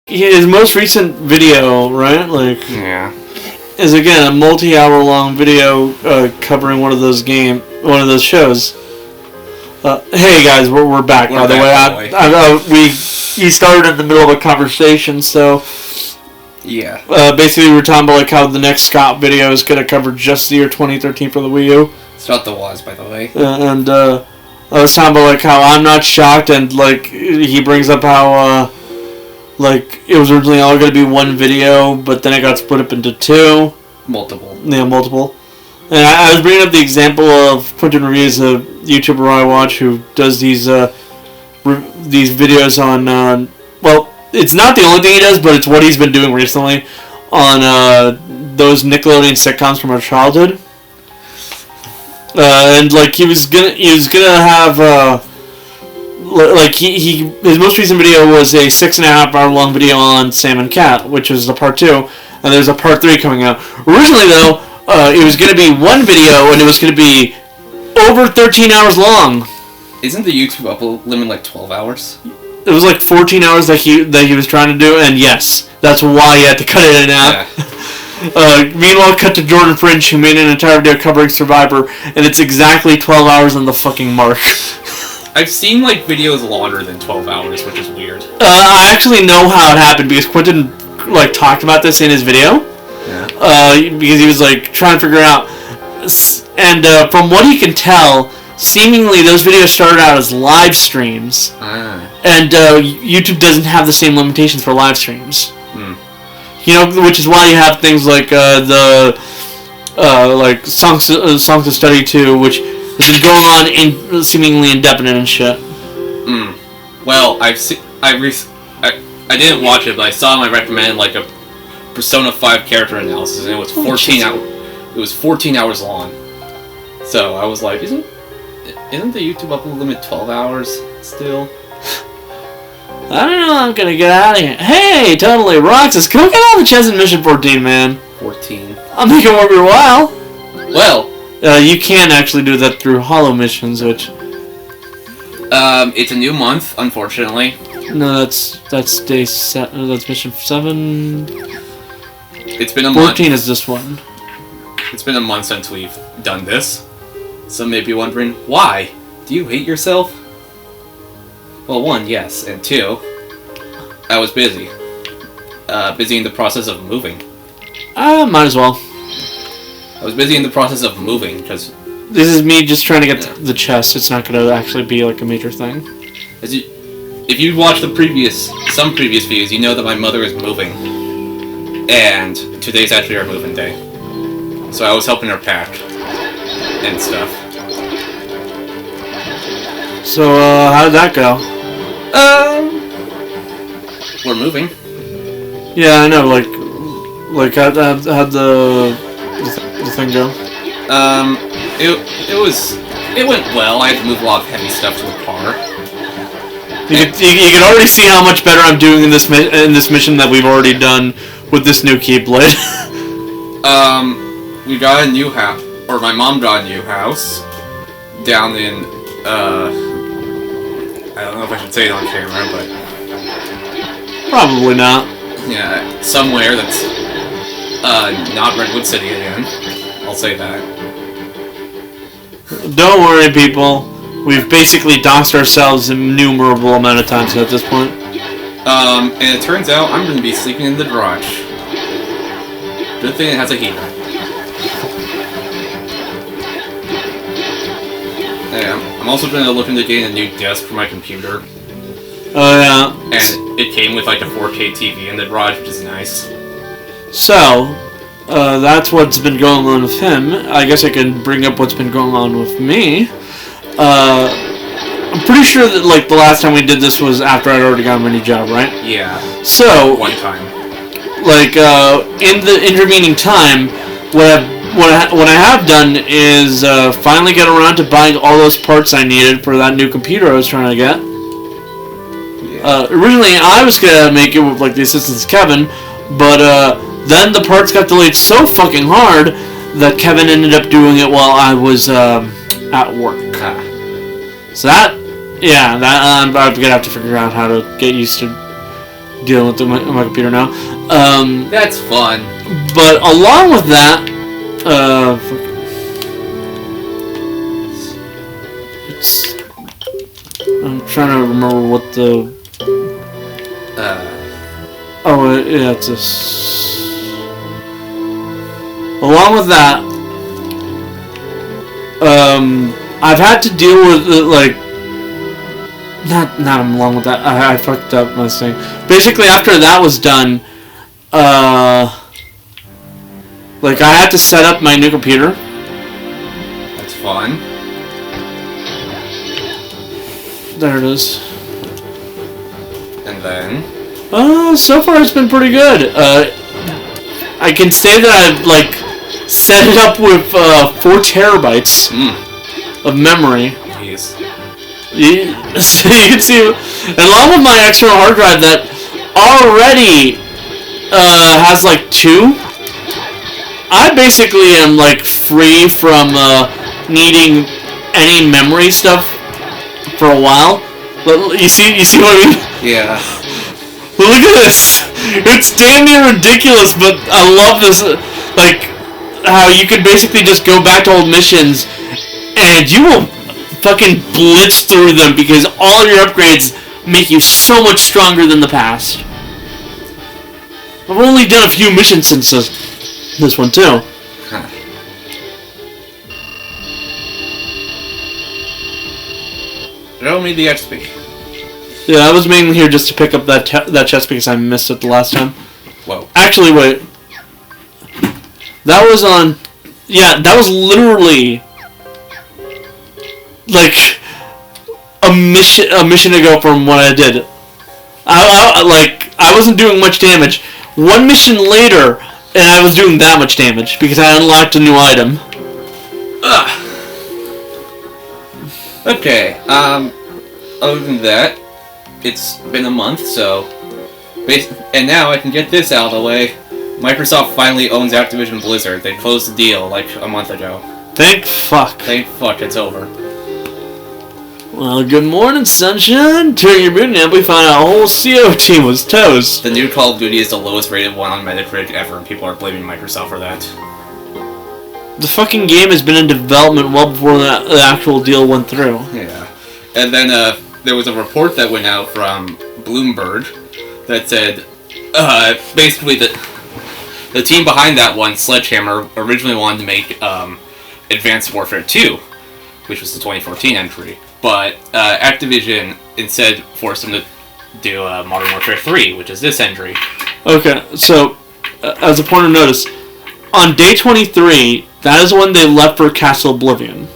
his most recent video, right? Like, yeah, is again a multi-hour long video covering one of those shows. Hey guys, we're back. By the way, we started in the middle of a conversation, so yeah. Basically, we're talking about like how the next Scott video is gonna cover just the year 2013 for the Wii U. It's not the was, by the way. And I was talking about like how I'm not shocked, and like he brings up how like it was originally all gonna be one video, but then it got split up into two. Multiple. Yeah, multiple. And I was bringing up the example of Quentin Reviews, a YouTuber I watch who does these videos on, well, it's not the only thing he does, but it's what he's been doing recently on those Nickelodeon sitcoms from our childhood. And like he was gonna have like his most recent video was a 6.5 hour long video on Sam and Cat, which was the part 2, and there's a part 3 coming out. Originally though, it was going to be one video, and it was going to be over 13 hours long. Isn't the YouTube upload limit like 12 hours? It was like 14 hours that he was trying to do, and yes, that's why he had to cut it in half. Yeah. Meanwhile, cut to Jordan Fringe, who made an entire video covering Survivor, and it's exactly 12 hours on the fucking mark. I've seen like videos longer than 12 hours, which is weird. I actually know how it happened, because Quentin like talked about this in his video. Yeah. Because he was like trying to figure out, and from what he can tell, seemingly those videos started out as live streams, and YouTube doesn't have the same limitations for live streams. You know, which is why you have things like like songs to study to, which has been going on in seemingly indefinite and shit. Well, I didn't watch it, but I saw him. I recommended like a Persona 5 character analysis, and it was 14 hours. It was 14 hours long. So I was like, isn't the YouTube upload limit 12 hours still? I don't know. I'm gonna get out of here. Hey, totally. Roxas, can we get on the chest in Mission 14, man? 14. I'll make it worth your while. Well, you can actually do that through Hollow missions, which. It's a new month, unfortunately. No, that's day that's mission 7. It's been a 14 month. 14 is this one. It's been a month since we've done this. Some may be wondering, why? Do you hate yourself? Well, 1, yes, and 2, I was busy. Busy in the process of moving. Might as well. I was busy in the process of moving, because... This is me just trying to get the chest. It's not going to actually be like a major thing. If you watched some previous videos, you know that my mother is moving. And today's actually our moving day. So I was helping her pack and stuff. So, how did that go? We're moving. Yeah, I know, like how'd the thing go? It went well. I had to move a lot of heavy stuff to the car. You can already see how much better I'm doing in this mission that we've already done with this new Keyblade. We got a new house, or my mom got a new house down in I don't know if I should say it on camera, but probably not. Yeah, somewhere that's not Redwood City again. I'll say that. Don't worry, people. We've basically doxed ourselves an innumerable amount of times at this point. And it turns out I'm going to be sleeping in the garage. Good thing it has a heater. Yeah, I'm also going to look into getting a new desk for my computer. Oh, yeah. And it came with like a 4K TV in the garage, which is nice. So, that's what's been going on with him. I guess I can bring up what's been going on with me. I'm pretty sure that like the last time we did this was after I'd already gotten my new job, right? Yeah. So one time. Like in the intervening time, what I have done is finally get around to buying all those parts I needed for that new computer I was trying to get. Yeah. Originally, I was gonna make it with like the assistance of Kevin, but then the parts got delayed so fucking hard that Kevin ended up doing it while I was at work. So that I'm gonna have to figure out how to get used to dealing with my computer now. That's fun. But along with that, I'm trying to remember what the. Oh yeah, it's this. Along with that, I've had to deal with like. Not along with that. I fucked up my thing. Basically, after that was done, like I had to set up my new computer. That's fun. There it is. And then? So far it's been pretty good. I can say that I've like set it up with 4 terabytes of memory. Jeez. So you can see, along with my external hard drive that already has like 2. I basically am like free from needing any memory stuff for a while. You see what I mean? Yeah. Look at this. It's damn near ridiculous, but I love this. Like how you can basically just go back to old missions, and you will fucking blitz through them because all your upgrades make you so much stronger than the past. I've only done a few missions since this one too. Huh. Show me the XP. Yeah, I was mainly here just to pick up that chest because I missed it the last time. Whoa. Actually, wait. That was on. Yeah, that was literally like a mission ago from what I did. I wasn't doing much damage. One mission later, and I was doing that much damage because I unlocked a new item. Ugh. Okay. Other than that, it's been a month, so and now I can get this out of the way. Microsoft finally owns Activision Blizzard. They closed the deal like a month ago. Thank fuck. Thank fuck, it's over. Well, good morning, sunshine. During your boot camp, we found out a whole CO team was toast. The new Call of Duty is the lowest rated one on Metacritic ever, and people are blaming Microsoft for that. The fucking game has been in development well before the actual deal went through. Yeah. And then there was a report that went out from Bloomberg that said basically that the team behind that one, Sledgehammer, originally wanted to make Advanced Warfare 2, which was the 2014 entry. But Activision instead forced them to do Modern Warfare 3, which is this entry. Okay, so as a point of notice, on day 23, that is when they left for Castle Oblivion.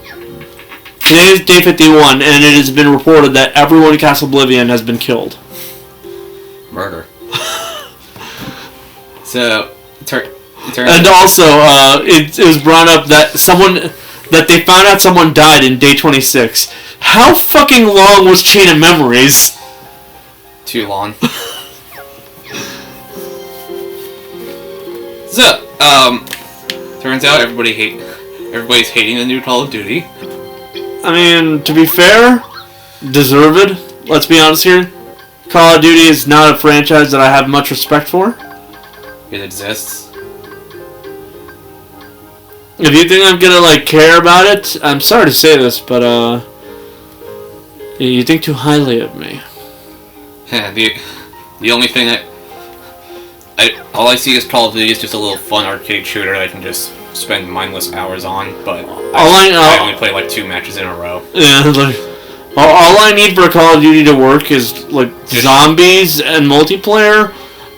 Today is day 51, and it has been reported that everyone in Castle Oblivion has been killed. Murder. So, and also, it was brought up that they found out someone died in day 26. How fucking long was Chain of Memories? Too long. So, turns out everybody's hating the new Call of Duty. I mean, to be fair, deserved. Let's be honest here. Call of Duty is not a franchise that I have much respect for. It exists. If you think I'm gonna care about it, I'm sorry to say this, but you think too highly of me. Yeah, the only thing all I see is Call of Duty is just a little fun arcade shooter that I can just spend mindless hours on, but I only play 2 matches in a row. Yeah, all I need for Call of Duty to work is zombies and multiplayer,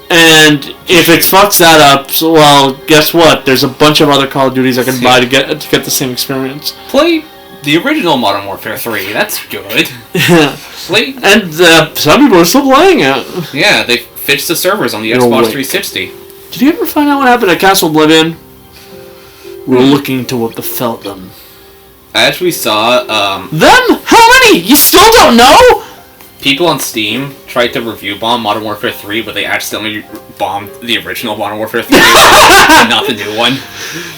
and if it fucks that up, well, guess what? There's a bunch of other Call of Duties I can buy to get the same experience. Play the original Modern Warfare 3. That's good. Yeah. And some people are still playing it. Yeah, they fixed the servers on the Xbox 360. Did you ever find out what happened at Castle Oblivion? We're looking to what befell them. I actually saw, Them? How many? You still don't know? People on Steam tried to review bomb Modern Warfare 3, but they accidentally bombed the original Modern Warfare 3, and not the new one.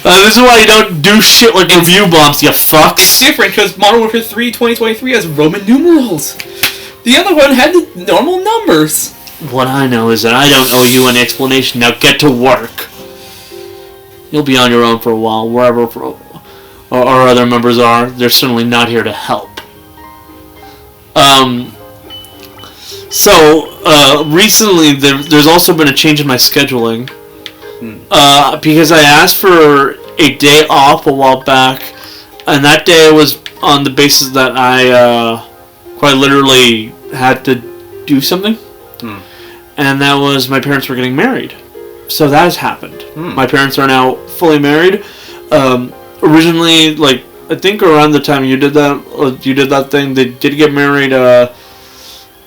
This is why you don't do shit like review bombs, you fucks. It's different, because Modern Warfare 3 2023 has Roman numerals. The other one had the normal numbers. What I know is that I don't owe you any explanation. Now get to work. You'll be on your own for a while, wherever our other members are. They're certainly not here to help. Recently there's also been a change in my scheduling. Because I asked for a day off a while back, and that day was on the basis that I quite literally had to do something. And that was my parents were getting married. So that has happened. My parents are now fully married. Originally, like, I think around the time you did that thing, they did get married,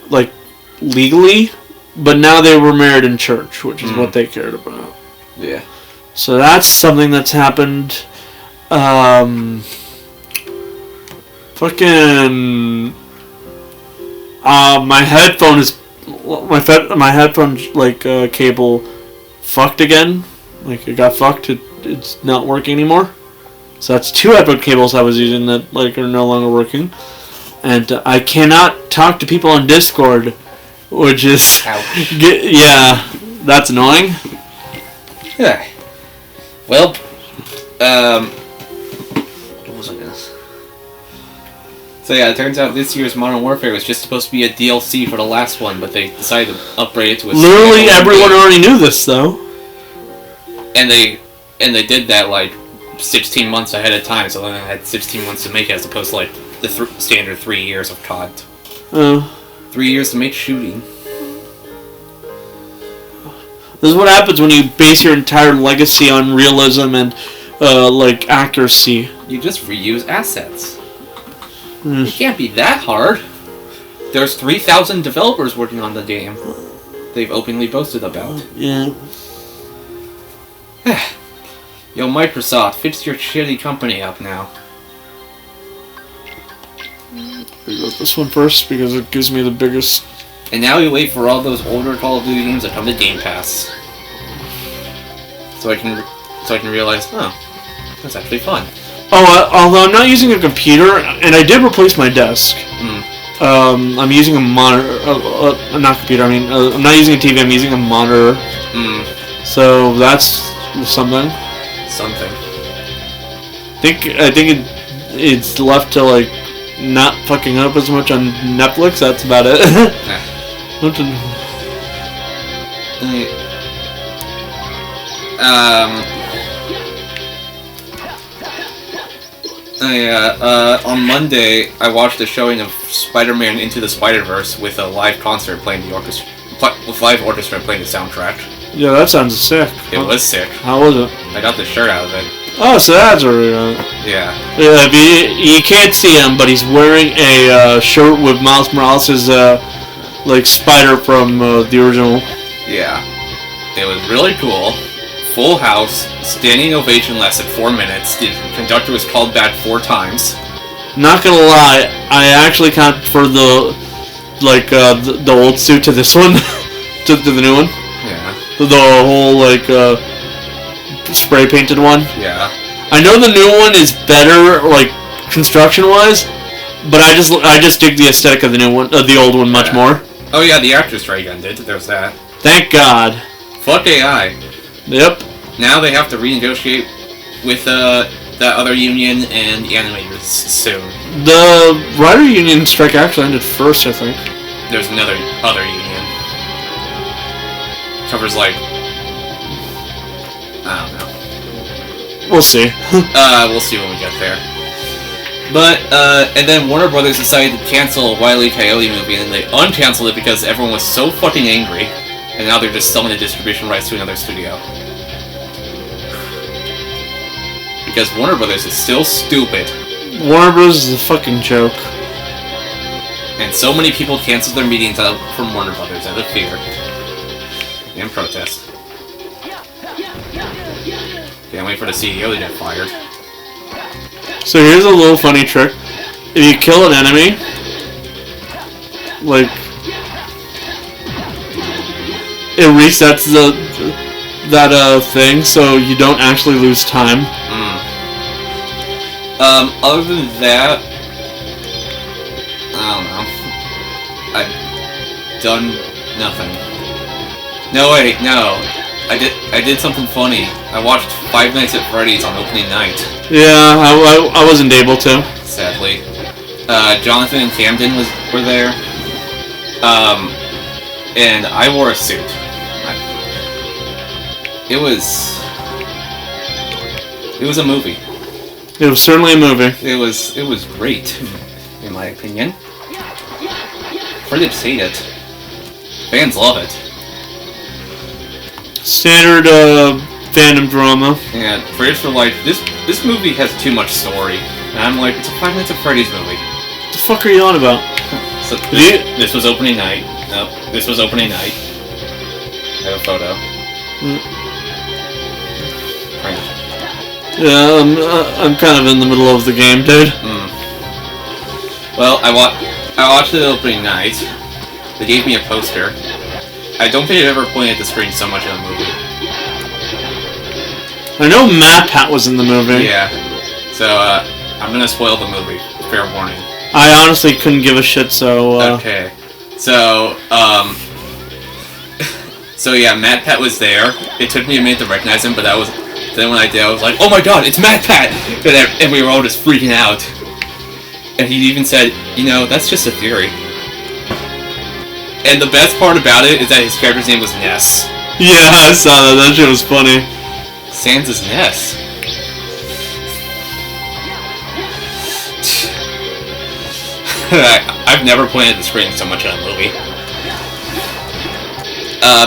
like, legally, but now they were married in church, which is what they cared about. Yeah. So that's something that's happened. My headphone cable fucked again. Like, it got fucked. It's not working anymore. So that's 2 headphone cables I was using that are no longer working. And I cannot talk to people on Discord, which is that's annoying. Yeah. Well, what was I gonna say? So yeah, it turns out this year's Modern Warfare was just supposed to be a DLC for the last one, but they decided to upgrade it to a... Literally everyone already knew this, though. And they did that, 16 months ahead of time, so then they had 16 months to make it, as opposed to, the standard 3 years of COD. 3 years to make shooting. This is what happens when you base your entire legacy on realism and, accuracy. You just reuse assets. It can't be that hard. There's 3,000 developers working on the game. They've openly boasted about. Yeah. Yo, Microsoft, fix your shitty company up now. We go with this one first because it gives me the biggest... And now we wait for all those older Call of Duty games to come to Game Pass. So I can realize, oh, that's actually fun. Although I'm not using a computer, and I did replace my desk. I'm using a monitor, not computer, I'm not using a TV, I'm using a monitor. So that's something. I think it's left to, not fucking up as much on Netflix, that's about it. On Monday, I watched a showing of Spider-Man Into the Spider-Verse with a live concert playing with live orchestra playing the soundtrack. Yeah, that sounds sick. It was sick. How was it? I got the shirt out of it. Oh, so that's already right. Yeah. Yeah, you can't see him, but he's wearing a shirt with Miles Morales' spider from the original. Yeah. It was really cool. Full house, standing ovation lasted 4 minutes. The conductor was called back 4 times. Not gonna lie, I actually kind of prefer the old suit to this one, to the new one. Yeah. The whole spray painted one. Yeah. I know the new one is better, construction wise, but I just dig the aesthetic of the new one, the old one much more. Oh yeah, the actor strike ended. There's that. Thank God. Fuck AI. Yep. Now they have to renegotiate with that other union and the animators soon. The writer union strike actually ended first, I think. There's another other union. Covers I don't know. We'll see. We'll see when we get there. But and then Warner Brothers decided to cancel a Wile E. Coyote movie, and they uncanceled it because everyone was so fucking angry. And now they're just selling the distribution rights to another studio. Because Warner Brothers is still stupid. Warner Bros. Is a fucking joke. And so many people canceled their meetings out from Warner Brothers out of fear. And protest. Can't wait for the CEO to get fired. So here's a little funny trick. If you kill an enemy, it resets that thing, so you don't actually lose time. Other than that, I don't know. I've done nothing. No, wait, no. I did something funny. I watched Five Nights at Freddy's on opening night. Yeah, I wasn't able to. Sadly. Jonathan and Camden were there. And I wore a suit. It was a movie. It was certainly a movie. It was great, in my opinion. Critics hate it. Fans love it. Standard fandom drama. And critics were like, this movie has too much story. And I'm like, it's a Five Nights at Freddy's movie. What the fuck are you on about? So this was opening night. No, this was opening night. I have a photo. Yeah, I'm kind of in the middle of the game, dude. Well, I watched the opening night. They gave me a poster. I don't think I've ever pointed at the screen so much in a movie. I know MatPat was in the movie. Yeah. So, I'm gonna spoil the movie. Fair warning. I honestly couldn't give a shit, so... Okay. So, so yeah, MatPat was there. It took me a minute to recognize him, but that was... Then when I did, I was like, oh my god, it's MatPat! And we were all just freaking out. And he even said, you know, that's just a theory. And the best part about it is that his character's name was Ness. Yeah, I saw that. That shit was funny. Sans is Ness. I've never pointed at the screen so much in a movie.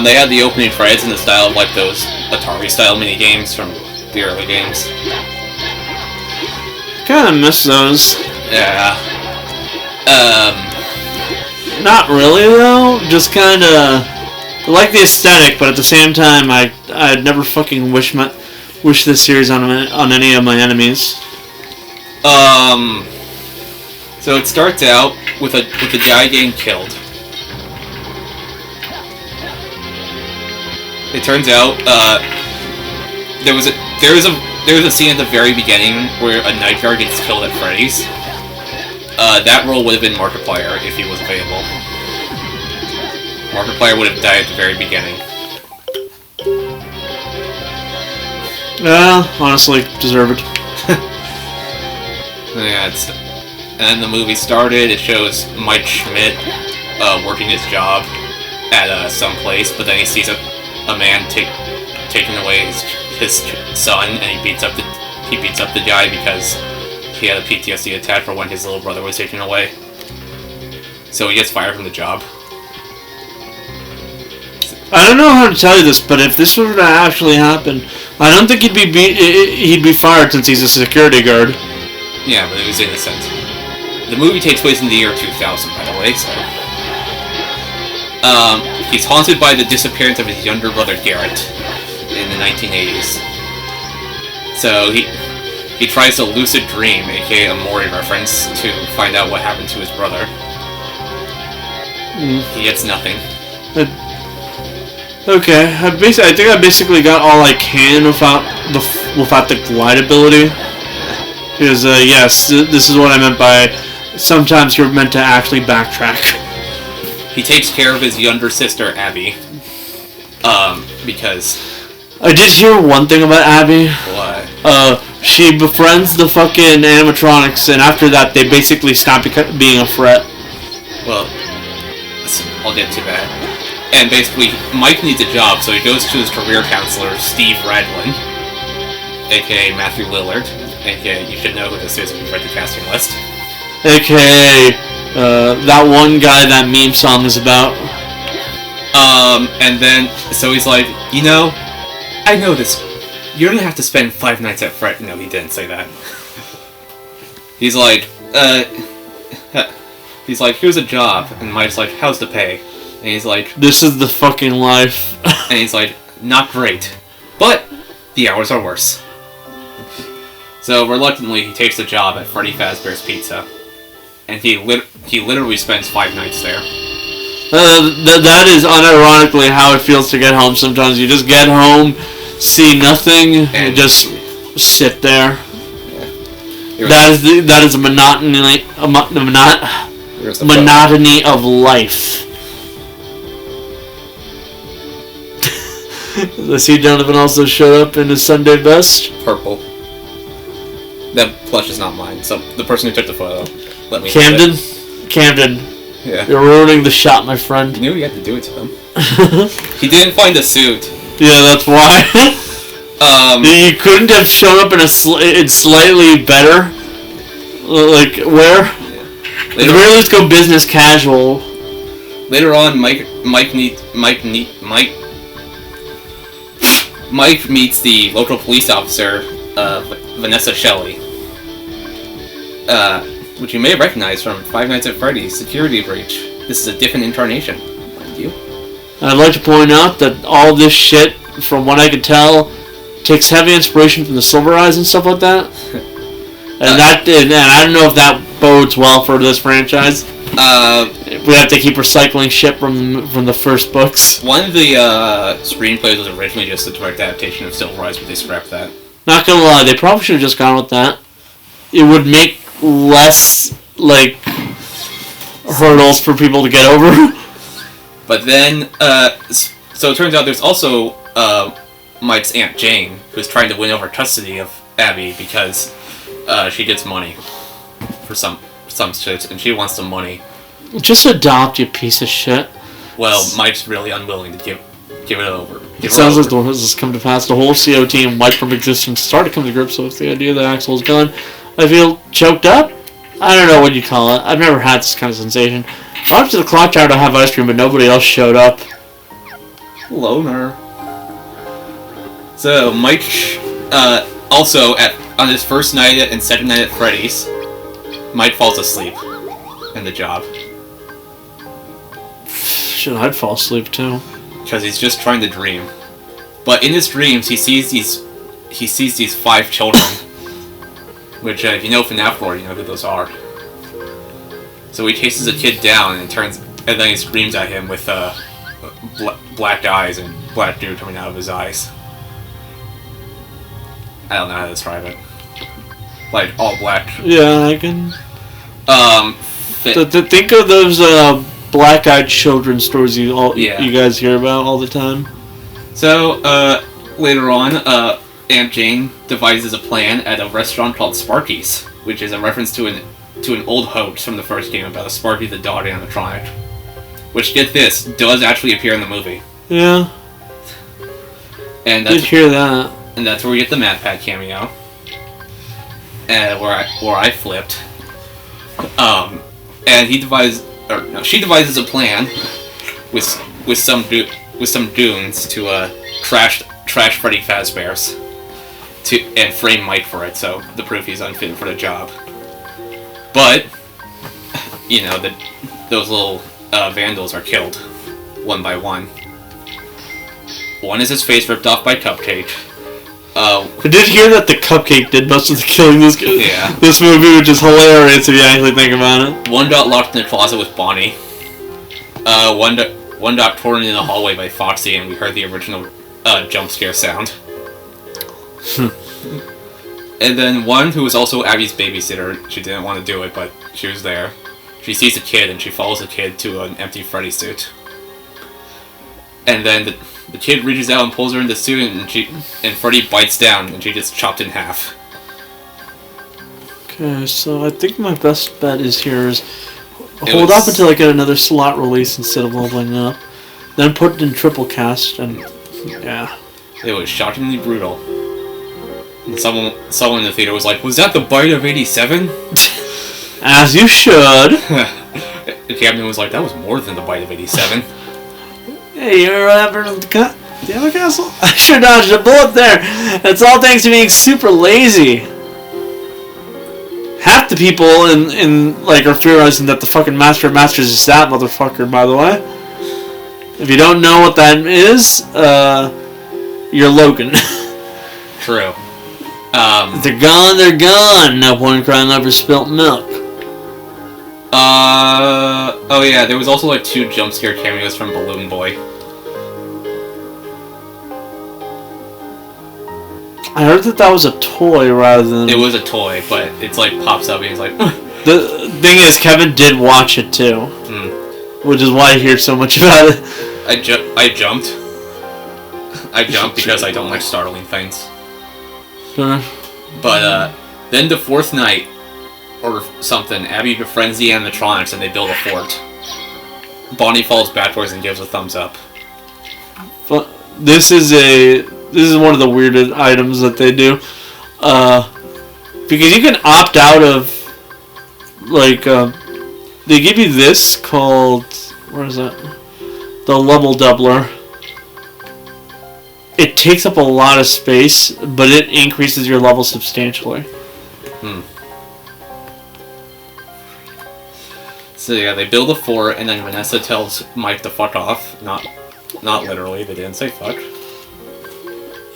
They had the opening credits in the style of like those Atari-style mini-games from the early games. Kinda miss those. Yeah. Not really, though. Just kinda... I like the aesthetic, but at the same time, I'd never fucking wish this series on any of my enemies. So it starts out with a guy getting killed. It turns out there was a scene at the very beginning where a night guard gets killed at Freddy's. That role would have been Markiplier if he was available. Markiplier would have died at the very beginning. Honestly, deserved. Yeah, and then the movie started. It shows Mike Schmidt working his job at some place, but then he sees a man taking away his son, and he beats up the guy because he had a PTSD attack for when his little brother was taken away. So he gets fired from the job. I don't know how to tell you this, but if this were to actually happen, I don't think he'd be fired since he's a security guard. Yeah, but it was innocent. The movie takes place in the year 2000, by the way, so... he's haunted by the disappearance of his younger brother Garrett in the 1980s. So he tries to lucid dream, aka a Maury reference, to find out what happened to his brother. He gets nothing. Okay, I think I basically got all I can without the glide ability. Because yes, this is what I meant by sometimes you're meant to actually backtrack. He takes care of his younger sister Abby. Because I did hear one thing about Abby. what? She befriends the fucking animatronics, and after that, they basically stop being a threat. Well, I'll get to that. And basically, Mike needs a job, so he goes to his career counselor, Steve Radlin, aka Matthew Lillard, aka you should know who this is if you've read the casting list. AKA, that one guy that meme song is about. And then, so he's like, you know, I know this. You're gonna have to spend 5 nights at Fred. No, he didn't say that. He's like, here's a job. And Mike's like, how's the pay? And he's like, this is the fucking life. And he's like, not great. But the hours are worse. So reluctantly, he takes the job at Freddy Fazbear's Pizza. And he literally spends 5 nights there. That is unironically how it feels to get home sometimes. You just get home, see nothing, and just sit there. Yeah. That is a monotony of life. I see Donovan also showed up in his Sunday best. Purple. That plush is not mine. So the person who took the photo, let me. Camden, Yeah. you're ruining the shot, my friend. I knew he had to do it to them. He didn't find a suit. Yeah, that's why. You couldn't have shown up in in slightly better, like wear. Yeah. At the very least, go business casual. Later on, Mike meets the local police officer, Vanessa Shelley, which you may recognize from Five Nights at Freddy's Security Breach. This is a different incarnation, mind you. I'd like to point out that all this shit, from what I could tell, takes heavy inspiration from the Silver Eyes and stuff like that. And and I don't know if that bodes well for this franchise. We have to keep recycling shit from the first books. One of the screenplays was originally just a direct adaptation of Silver Eyes, but they scrapped that. Not gonna lie, they probably should have just gone with that. It would make less, like, hurdles for people to get over. But then, so it turns out there's also Mike's Aunt Jane, who's trying to win over custody of Abby because she gets money for some shit, and she wants some money. Just adopt, you piece of shit. Well, Mike's really unwilling to give it over. It sounds like this has come to pass. The whole CO team wiped from existence, started to come to grips with the idea that Axel is gone. I feel choked up? I don't know what you call it. I've never had this kind of sensation. I went to the clock tower to have ice cream, but nobody else showed up. Loner. So, Mike, also, on his first night and second night at Freddy's, Mike falls asleep in the job. Shit, I'd fall asleep too. Because he's just trying to dream. But in his dreams, he sees these 5 children. Which, if you know FNAF lore, you know who those are. So he chases a kid down and then he screams at him with black eyes and black goo coming out of his eyes. I don't know how to describe it. Like, all black. Yeah, I can... Think of those black-eyed children stories you guys hear about all the time. So, later on, Aunt Jane devises a plan at a restaurant called Sparky's, which is a reference to an old hoax from the first game about a Sparky the dog animatronic. Which, get this, does actually appear in the movie. Yeah. And did hear that. And that's where we get the MatPat cameo. And where I flipped. And she devises a plan with some goons to trash Freddy Fazbear's and frame Mike for it, so the proof he's unfit for the job. But you know those little vandals are killed one by one. One is his face ripped off by Cupcake. I did hear that the Cupcake did most of the killing this movie, which is hilarious if you actually think about it. One got locked in the closet with Bonnie. One got torn in the hallway by Foxy, and we heard the original jump scare sound. And then one who was also Abby's babysitter, she didn't want to do it, but she was there. She sees a kid, and she follows the kid to an empty Freddy suit. And then the kid reaches out and pulls her in the suit, and Freddy bites down, and she gets chopped in half. Okay, so I think my best bet is hold off until I get another slot release instead of leveling up. Then put it in triple cast, and yeah. It was shockingly brutal. And someone in the theater was like, "Was that the bite of 87?" As you should. The captain was like, "That was more than the bite of 87." Hey, you're ever cut the other castle? I sure dodged a bullet there. It's all thanks to being super lazy. Half the people in are theorizing that the fucking Master of Masters is that motherfucker, by the way. If you don't know what that is, you're Logan. True. They're gone, they're gone. No point crying over spilt milk. Oh yeah, there was also 2 jump scare cameos from Balloon Boy. I heard that was a toy rather than... It was a toy, but it's pops up and he's like... The thing is, Kevin did watch it too. Which is why I hear so much about it. I jumped. I jump because I don't like startling things. Sure. But then the fourth night, or something, Abby befriends the animatronics and they build a fort. Bonnie falls backwards and gives a thumbs up. But this is one of the weirdest items that they do, because you can opt out of, like, they give you this called, where is that? The level doubler. It takes up a lot of space, but it increases your level substantially. So yeah, they build a fort, and then Vanessa tells Mike to fuck off. Not literally, they didn't say fuck.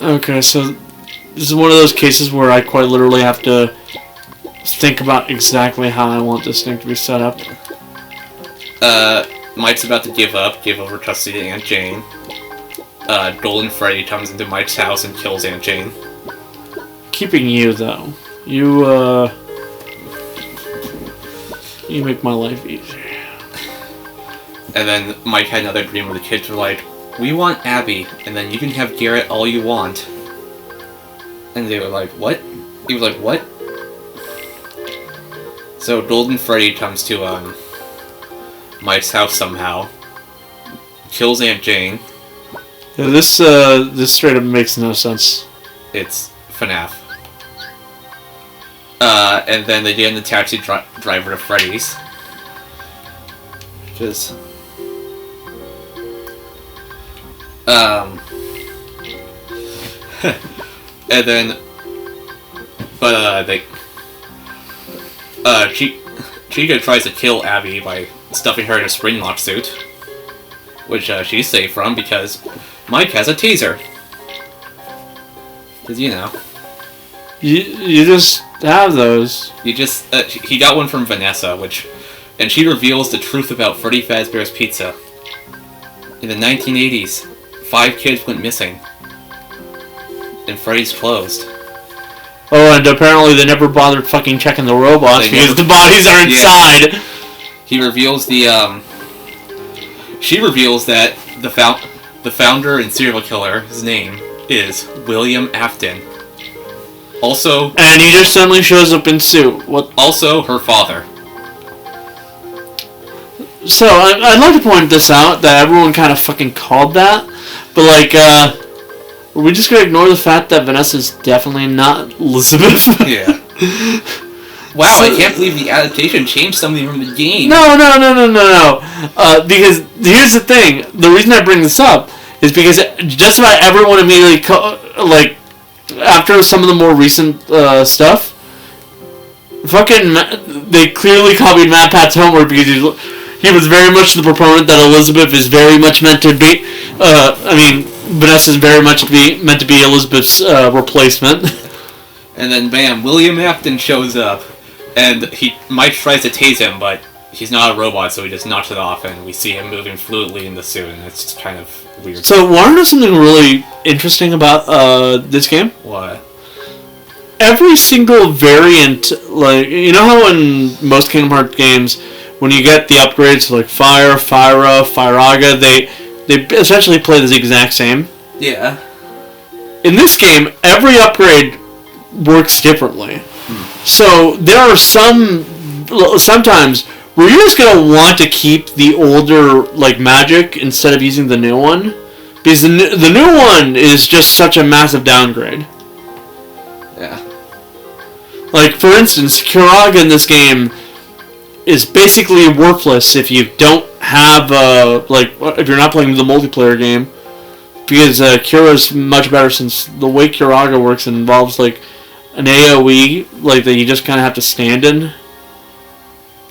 Okay, so this is one of those cases where I quite literally have to think about exactly how I want this thing to be set up. Mike's about to give over custody to Aunt Jane. Golden Freddy comes into Mike's house and kills Aunt Jane. Keeping you, though. You make my life easier. And then Mike had another dream where the kids were like, we want Abby, and then you can have Garrett all you want. And they were like, what? He was like, what? So Golden Freddy comes to Mike's house somehow, kills Aunt Jane. Yeah, this straight up makes no sense. It's FNAF. And then they get in the taxi driver to Freddy's. Just... and then... But, Chica tries to kill Abby by stuffing her in a spring lock suit. Which, she's safe from because Mike has a taser. Because, you know... You just have those. You just... he got one from Vanessa, and she reveals the truth about Freddy Fazbear's Pizza. In the 1980s, 5 kids went missing. And Freddy's closed. Oh, and apparently they never bothered fucking checking the robots because the bodies are inside. Yeah. He reveals she reveals that the founder and serial killer, his name is William Afton. Also... And he just suddenly shows up in suit. What? Also, her father. So, I'd like to point this out, that everyone kind of fucking called that. But, like, are we just gonna ignore the fact that Vanessa's definitely not Elizabeth? Yeah. Wow, I can't believe the adaptation changed something from the game. No. Because here's the thing. The reason I bring this up is because just about everyone immediately, after some of the more recent stuff, they clearly copied Matt Pat's homework because he was very much the proponent that Elizabeth is very much meant to be, Vanessa's very much meant to be Elizabeth's replacement. And then bam, William Afton shows up, and Mike tries to tase him, but he's not a robot, so he just knocks it off, and we see him moving fluidly in the suit, and it's just kind of weird. So, want to know something really interesting about this game? What? Every single variant, like, you know how in most Kingdom Hearts games, when you get the upgrades like Fire, Fyra, Firaga, they essentially play the exact same. Yeah. In this game, every upgrade works differently. So there are sometimes where you're just gonna want to keep the older like magic instead of using the new one, because the new one is just such a massive downgrade. Yeah. Like for instance, Kiraga in this game is basically worthless if you don't have if you're not playing the multiplayer game, because Kira's much better since the way Kiraga works involves like an AoE like that you just kind of have to stand in,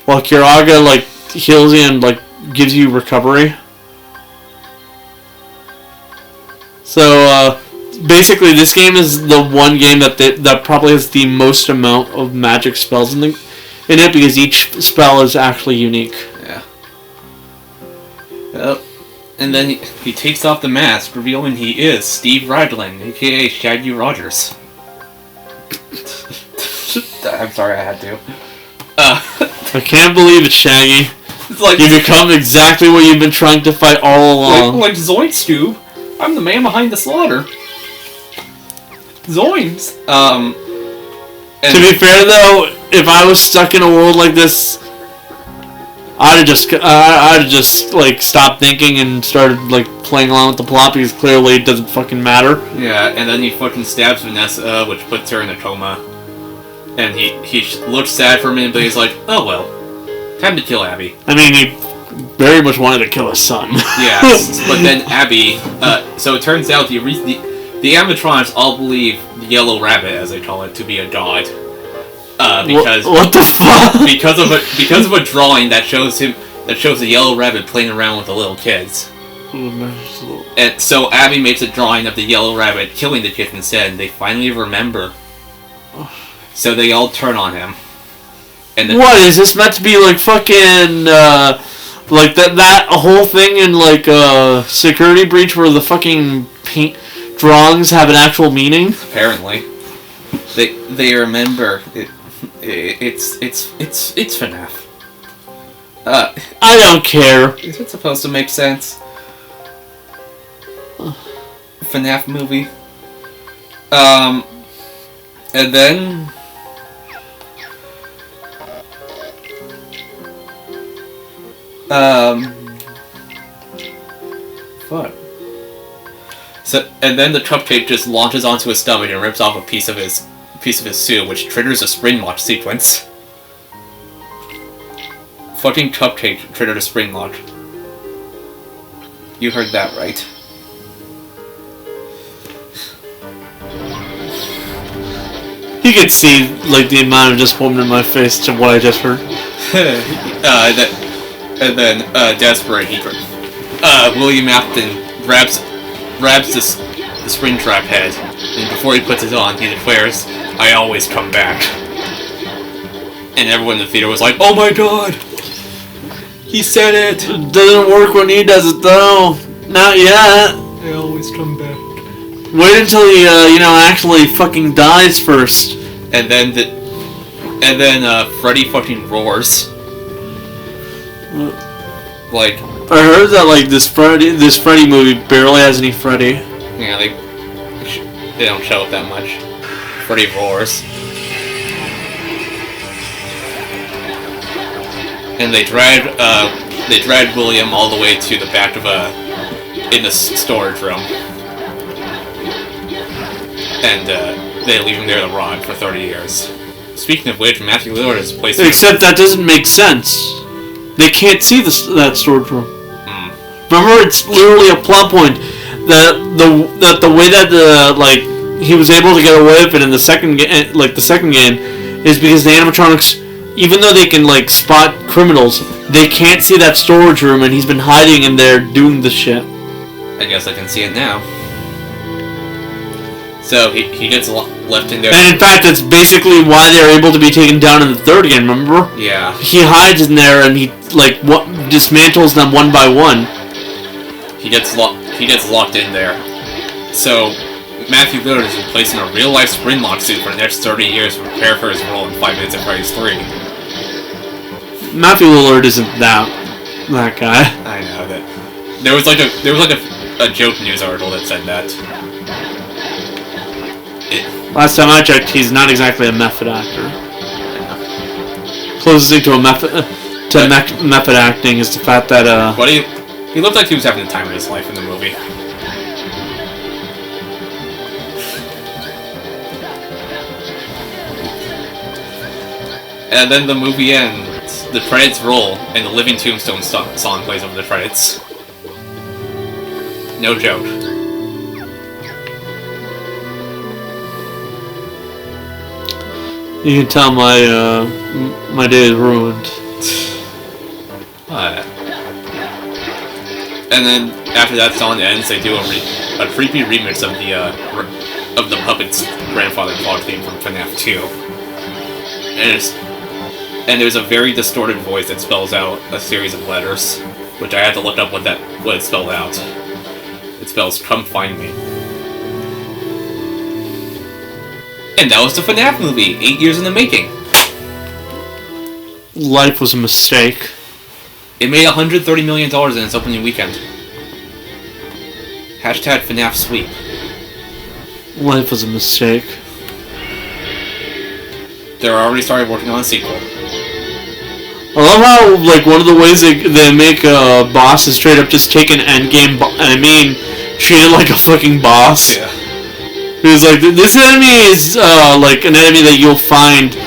while Kiraga like heals you and like gives you recovery. So basically, this game is the one game that probably has the most amount of magic spells in it, because each spell is actually unique. Yeah. Yep. And then he takes off the mask, revealing he is Steve Raglan, aka Shaggy Rogers. I'm sorry, I had to. I can't believe it, Shaggy. It's like you become exactly what you've been trying to fight all along. Like Zoinks Scoob. I'm the man behind the slaughter. Zoinks. To be fair though, if I was stuck in a world like this, I'd have just like stopped thinking and started like playing along with the plot because clearly it doesn't fucking matter. Yeah, and then he fucking stabs Vanessa, which puts her in a coma. And he looks sad for a minute, but he's like, oh well, time to kill Abby. I mean, he very much wanted to kill his son. Yeah, but then Abby, so it turns out the animatronics all believe the Yellow Rabbit, as they call it, to be a god. Because what the fuck? Because of a drawing that shows the Yellow Rabbit playing around with the little kids. And so Abby makes a drawing of the Yellow Rabbit killing the kids instead, and they finally remember. So they all turn on him. And what is this meant to be like fucking like that whole thing in like Security Breach where the fucking paint drawings have an actual meaning? Apparently, they remember it. It's FNAF. I don't care. Is it supposed to make sense? FNAF movie. And then. What? So, and then the cupcake just launches onto his stomach and rips off a piece of his suit, which triggers a spring lock sequence. Fucking cupcake triggered a spring lock. You heard that right. You could see like the amount of disappointment in my face to what I just heard. And then desperate, William Afton grabs the Springtrap head, and before he puts it on, he declares, "I always come back." And everyone in the theater was like, "Oh my god! He said it!" It doesn't work when he does it though. Not yet. I always come back. Wait until he, actually fucking dies first. And then Freddy fucking roars. Like, I heard that like this Freddy movie barely has any Freddy. yeah, they don't show it that much. Freddy roars. And they drag William all the way to the back of in the storage room. And they leave him there to rot for 30 years. Speaking of which, Matthew Lillard is placed. Except that doesn't make sense. They can't see that storage room. Remember, it's literally a plot point that the way that he was able to get away with it in the second game is because the animatronics, even though they can like spot criminals, they can't see that storage room, and he's been hiding in there doing the shit. I guess I can see it now. So he gets left in there. And in fact, that's basically why they're able to be taken down in the third game. Remember? Yeah. He hides in there and he dismantles them one by one. He gets locked in there. So Matthew Lillard has been placed in a real-life spring-lock suit for the next 30 years to prepare for his role in 5 Nights at Freddy's 3. Matthew Lillard isn't that guy. I know that. There was like a joke news article that said that. Last time I checked, he's not exactly a method actor. Closest thing to a method acting is the fact that But he looked like he was having the time of his life in the movie. And then the movie ends. The credits roll, and the Living Tombstone song plays over the credits. No joke. you can tell my day is ruined. And then after that song ends, they do a creepy remix of the Puppet's Grandfather Clock theme from FNAF 2. And there's a very distorted voice that spells out a series of letters, which I had to look up what it spelled out. It spells "Come Find Me." And that was the FNAF movie, 8 years in the making. Life was a mistake. It made $130 million in its opening weekend. Hashtag FNAF SWEEP. Life was a mistake. They're already started working on a sequel. I love how, like, one of the ways they make a boss is straight up just take an endgame, treat it like a fucking boss. Yeah. It's like, this enemy is, like, an enemy that you'll find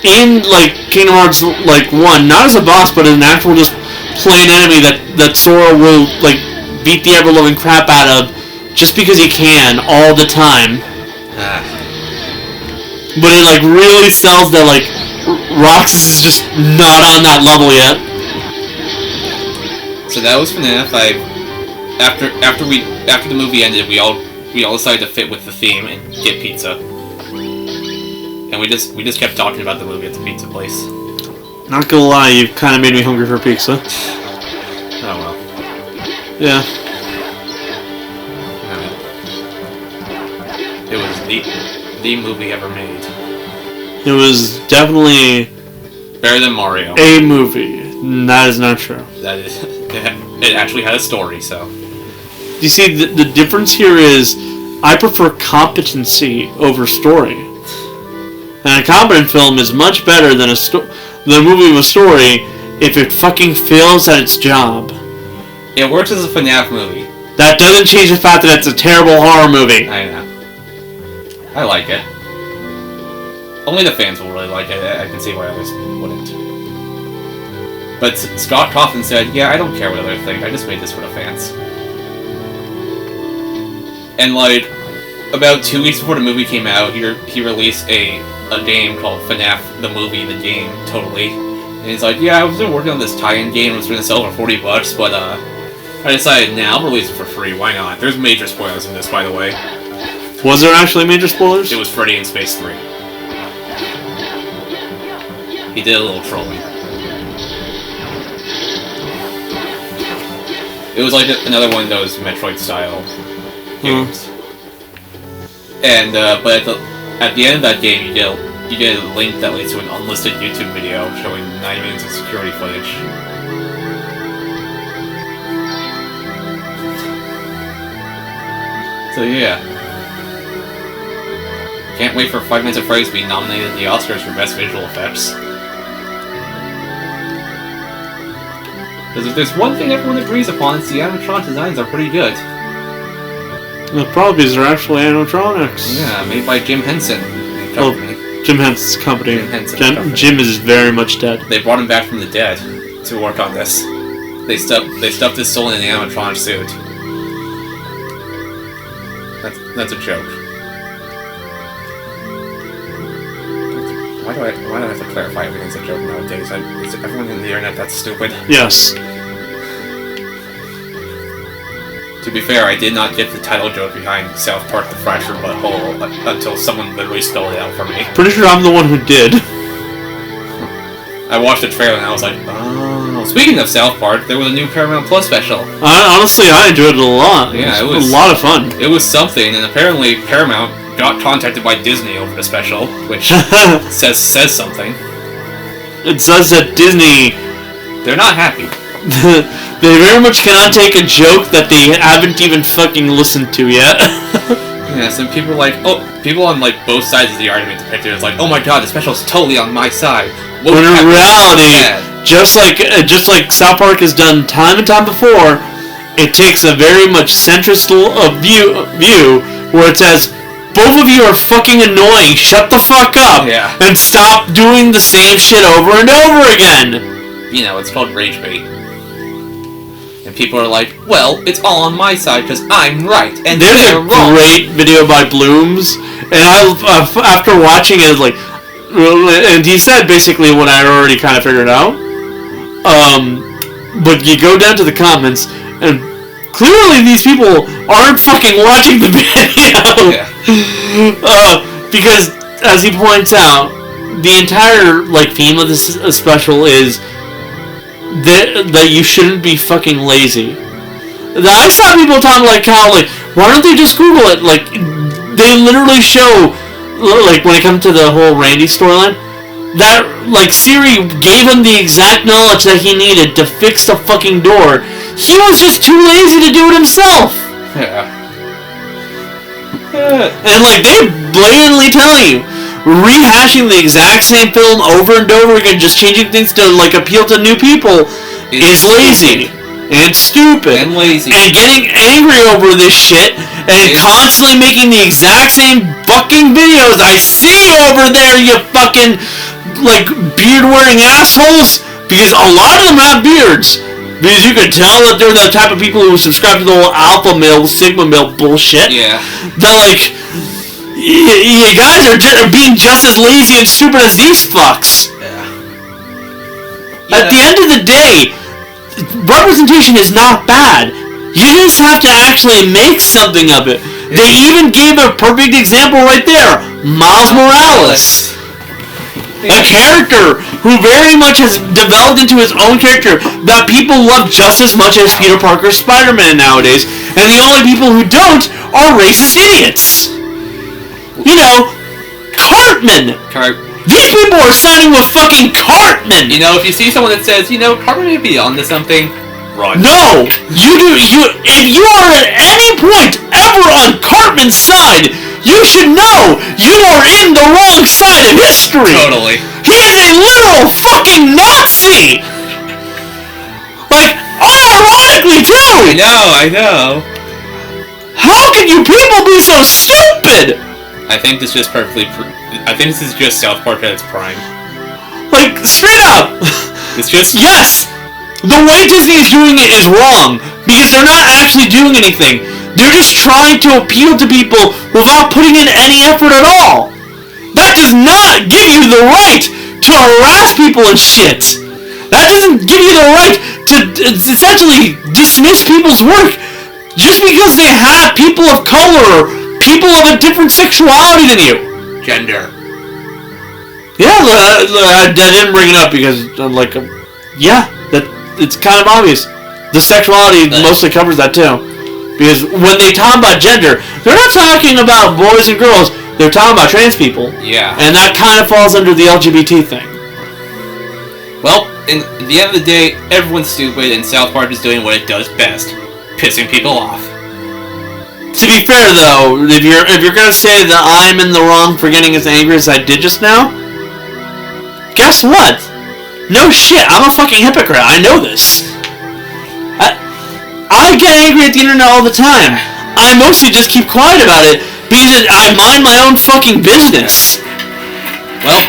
in, like, Kingdom Hearts, like, 1. Not as a boss, but an actual just plain enemy that Sora will, like, beat the ever-loving crap out of just because he can, all the time. But it, like, really sells that, like, Roxas is just not on that level yet. So that was FNAF. After the movie ended, we all decided to fit with the theme and get pizza. And we just kept talking about the movie at the pizza place. Not gonna lie, you kind of made me hungry for pizza. Oh well. Yeah. It was the movie ever made. It was definitely better than Mario. A movie. That is not true. That is. It actually had a story, so. You see, the difference here is I prefer competency over story. And a competent film is much better than a movie with a story if it fucking fails at its job. It works as a FNAF movie. That doesn't change the fact that it's a terrible horror movie. I know. I like it. Only the fans will really like it. I can see why others wouldn't. But Scott Cawthon said, yeah, I don't care what others think. I just made this for the fans. And, like, about 2 weeks before the movie came out, he released a game called FNAF the Movie, the game, totally. And he's like, yeah, I was working on this tie-in game. I was going to sell for $40, but I decided, nah, I'll release it for free. Why not? There's major spoilers in this, by the way. Was there actually major spoilers? It was Freddy in Space 3. He did a little trolling. It was like another one of those Metroid-style games. And but at the end of that game, you get a link that leads to an unlisted YouTube video showing 9 minutes of security footage. So yeah. Can't wait for 5 Nights at Freddy's to be nominated at the Oscars for Best Visual Effects. Because if there's one thing everyone agrees upon, it's the animatronic designs are pretty good. The problem is they're actually animatronics. Yeah, made by Jim Henson Company. Well, Jim Henson's company. Company. Jim is very much dead. They brought him back from the dead to work on this. They stuffed his soul in an animatronic suit. That's a joke. Why do I have to clarify everything's a joke nowadays? Is everyone in the internet that stupid? Yes. To be fair, I did not get the title joke behind South Park: The Fractured Butthole until someone literally spelled it out for me. Pretty sure I'm the one who did. I watched the trailer and I was like, oh. Speaking of South Park, there was a new Paramount Plus special. Honestly, I enjoyed it a lot. Yeah, it was a lot of fun. It was something, and apparently Paramount got contacted by Disney over the special, which says something. It says that Disney... They're not happy. They very much cannot take a joke that they haven't even fucking listened to yet. Yeah, some people are like, people on like both sides of the argument depicted as like, oh my god, the special's totally on my side. When in reality, just like South Park has done time and time before, it takes a very much centrist view where it says, both of you are fucking annoying, shut the fuck up, and stop doing the same shit over and over again. You know, it's called rage bait. And people are like, well, it's all on my side because I'm right, and there's a wrong. Great video by Blooms, and after watching it, like, and he said basically what I already kind of figured out. But you go down to the comments, and clearly these people aren't fucking watching the video. Yeah. Because, as he points out, the entire like theme of this special is that you shouldn't be fucking lazy. I saw people talking like how, like, why don't they just Google it? Like, they literally show, like, when it comes to the whole Randy storyline, that, like, Siri gave him the exact knowledge that he needed to fix the fucking door. He was just too lazy to do it himself. Yeah. And like they're blatantly telling you, rehashing the exact same film over and over again, just changing things to like appeal to new people, is lazy and stupid and lazy and getting angry over this shit and constantly making the exact same fucking videos. I see you over there, you fucking like beard wearing assholes, because a lot of them have beards. Because you can tell that they're the type of people who subscribe to the whole alpha male, sigma male bullshit. Yeah. That like, you guys are being just as lazy and stupid as these fucks. Yeah. At the end of the day, representation is not bad. You just have to actually make something of it. They even gave a perfect example right there. Miles Morales. A character who very much has developed into his own character that people love just as much as Peter Parker's Spider-Man nowadays. And the only people who don't are racist idiots. You know, Cartman. These people are siding with fucking Cartman. You know, if you see someone that says, you know, Cartman may be onto something, run. No! If you are at any point ever on Cartman's side, you should know you are in the wrong side of history. Totally. He is a literal fucking Nazi! Like, unironically too! I know. How can you people be so stupid? I think this is perfectly I think this is just South Park at its prime. Like, straight up! It's just... Yes! The way Disney is doing it is wrong, because they're not actually doing anything. They're just trying to appeal to people without putting in any effort at all. That does not give you the right to harass people and shit. That doesn't give you the right to essentially dismiss people's work just because they have people of color, people of a different sexuality than you. Gender. Yeah, I didn't bring it up because, it's kind of obvious. The sexuality mostly covers that too. Because when they talk about gender, they're not talking about boys and girls, they're talking about trans people. Yeah. And that kind of falls under the LGBT thing. Well, at the end of the day, everyone's stupid and South Park is doing what it does best. Pissing people off. To be fair though, if you're gonna say that I'm in the wrong for getting as angry as I did just now, guess what? No shit, I'm a fucking hypocrite, I know this. I get angry at the internet all the time. I mostly just keep quiet about it because I mind my own fucking business. Well,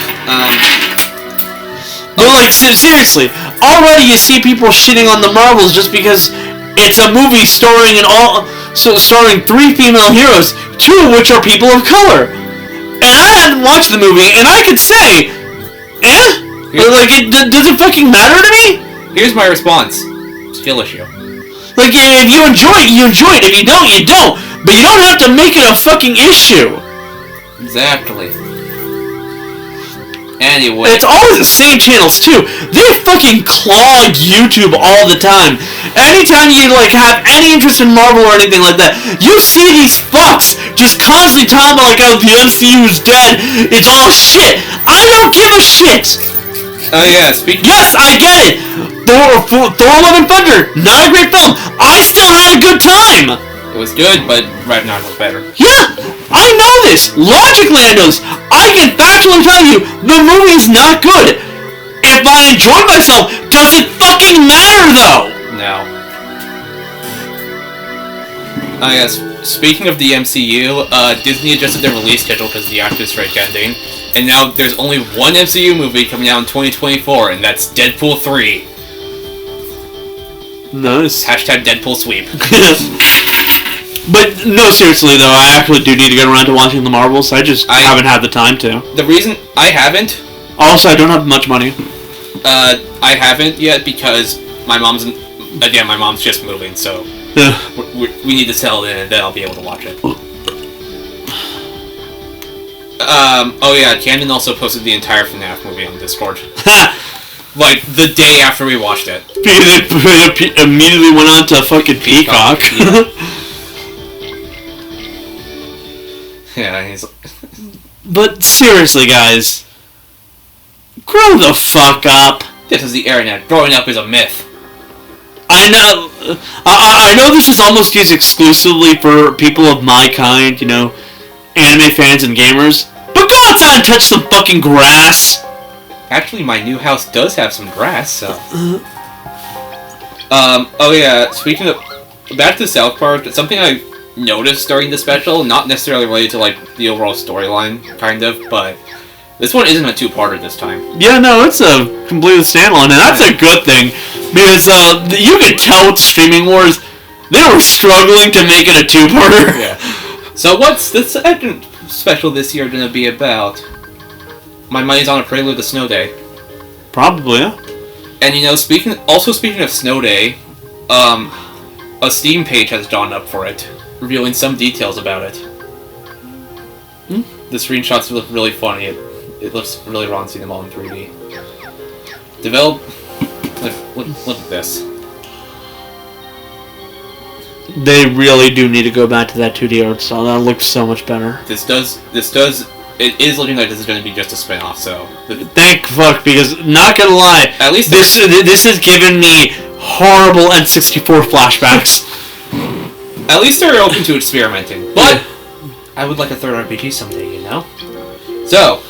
But like, seriously, already you see people shitting on the Marvels just because it's a movie starring three female heroes, two of which are people of color. And I hadn't watched the movie, and I could say, does it fucking matter to me? Here's my response. Skill issue. Like, if you enjoy it, you enjoy it. If you don't, you don't. But you don't have to make it a fucking issue. Exactly. Anyway. It's always the same channels, too. They fucking clog YouTube all the time. Anytime you, have any interest in Marvel or anything like that, you see these fucks just constantly talking about, oh, the MCU is dead. It's all shit. I don't give a shit. Oh, yeah, Yes, I get it. Thor Love and Thunder, not a great film. I still had a good time. It was good, but Ragnarok was better. Yeah, I know this. Logically, I know this. I can factually tell you the movie's not good. If I enjoyed myself, does it fucking matter though? No. Yes. Speaking of the MCU, Disney adjusted their release schedule because of the actors' strike ending, and now there's only one MCU movie coming out in 2024, and that's Deadpool 3. Nice. Hashtag Deadpool Sweep. But no, seriously though, I actually do need to get around to watching the Marvels. I haven't had the time to. The reason I haven't. Also, I don't have much money. I haven't yet because my mom's just moving, so. Yeah. We need to settle in, and then I'll be able to watch it. Oh yeah, Camden also posted the entire FNAF movie on Discord. Like, the day after we watched it. It immediately went on to fucking Peacock. Yeah, he's... But seriously, guys. Grow the fuck up. This is the internet. Growing up is a myth. I I know. I know this is almost used exclusively for people of my kind, you know, anime fans and gamers. But go outside and touch some fucking grass. Actually, my new house does have some grass, so. Oh yeah. Speaking of, back to South Park, something I noticed during the special, not necessarily related to like the overall storyline, kind of, but this one isn't a two-parter this time. Yeah, no, it's a completely standalone, and that's a good thing because you could tell with Streaming Wars they were struggling to make it a two-parter. Yeah. So what's the second special this year going to be about? My money's on a Prelude to Snow Day. Probably, yeah. And you know, speaking of Snow Day, a Steam page has drawn up for it, revealing some details about it. The screenshots look really funny. It looks really raw seeing them all in 3D. Look at this. They really do need to go back to that 2D art style. That looks so much better. It is looking like this is going to be just a spin-off, so... Thank fuck, because, not gonna lie, at least this has given me horrible N64 flashbacks. At least they're open to experimenting. But, I would like a third RPG someday, you know? So,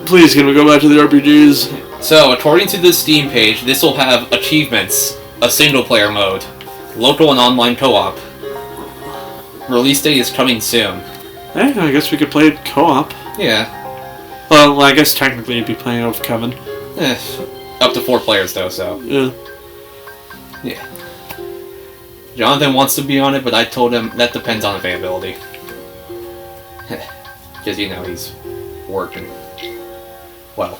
please, can we go back to the RPGs? So, according to the Steam page, this will have achievements, a single-player mode, local and online co-op. Release date is coming soon. Hey, I guess we could play it co-op. Yeah. Well, I guess technically you'd be playing it with Kevin. Up to 4 players, though, so... Yeah. Yeah. Jonathan wants to be on it, but I told him that depends on availability. Because, you know, he's working. Well.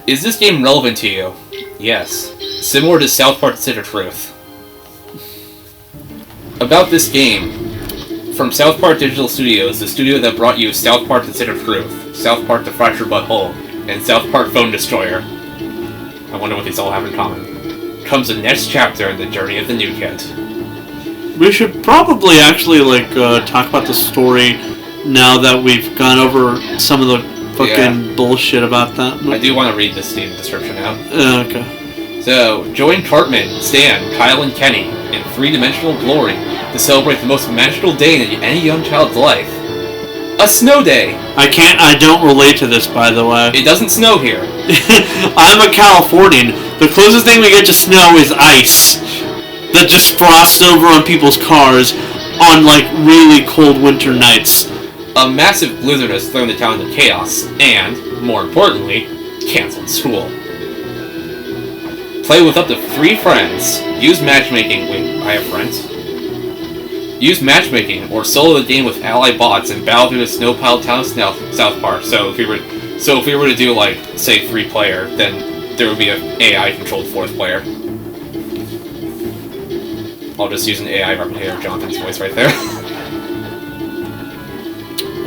Is this game relevant to you? Yes. Similar to South Park Consider Truth. About this game, from South Park Digital Studios, the studio that brought you South Park Consider Truth, South Park The Fractured Butthole, and South Park Phone Destroyer. I wonder what these all have in common. Comes the next chapter in the journey of the new kid. We should probably actually, talk about the story now that we've gone over some of the fucking bullshit about that. I do want to read the Steam description out. Okay. So, join Cartman, Stan, Kyle, and Kenny in three-dimensional glory to celebrate the most magical day in any young child's life. A snow day! I don't relate to this, by the way. It doesn't snow here. I'm a Californian. The closest thing we get to snow is ice. That just frosts over on people's cars on, really cold winter nights. A massive blizzard has thrown the town into chaos, and, more importantly, canceled school. Play with up to 3 friends. Use matchmaking. Wait, I have friends? Use matchmaking or solo the game with ally bots and battle through the snow-piled town of South Park. So if we were to do say 3-player, then there would be an AI-controlled 4th player. I'll just use an AI replicator of Jonathan's voice right there.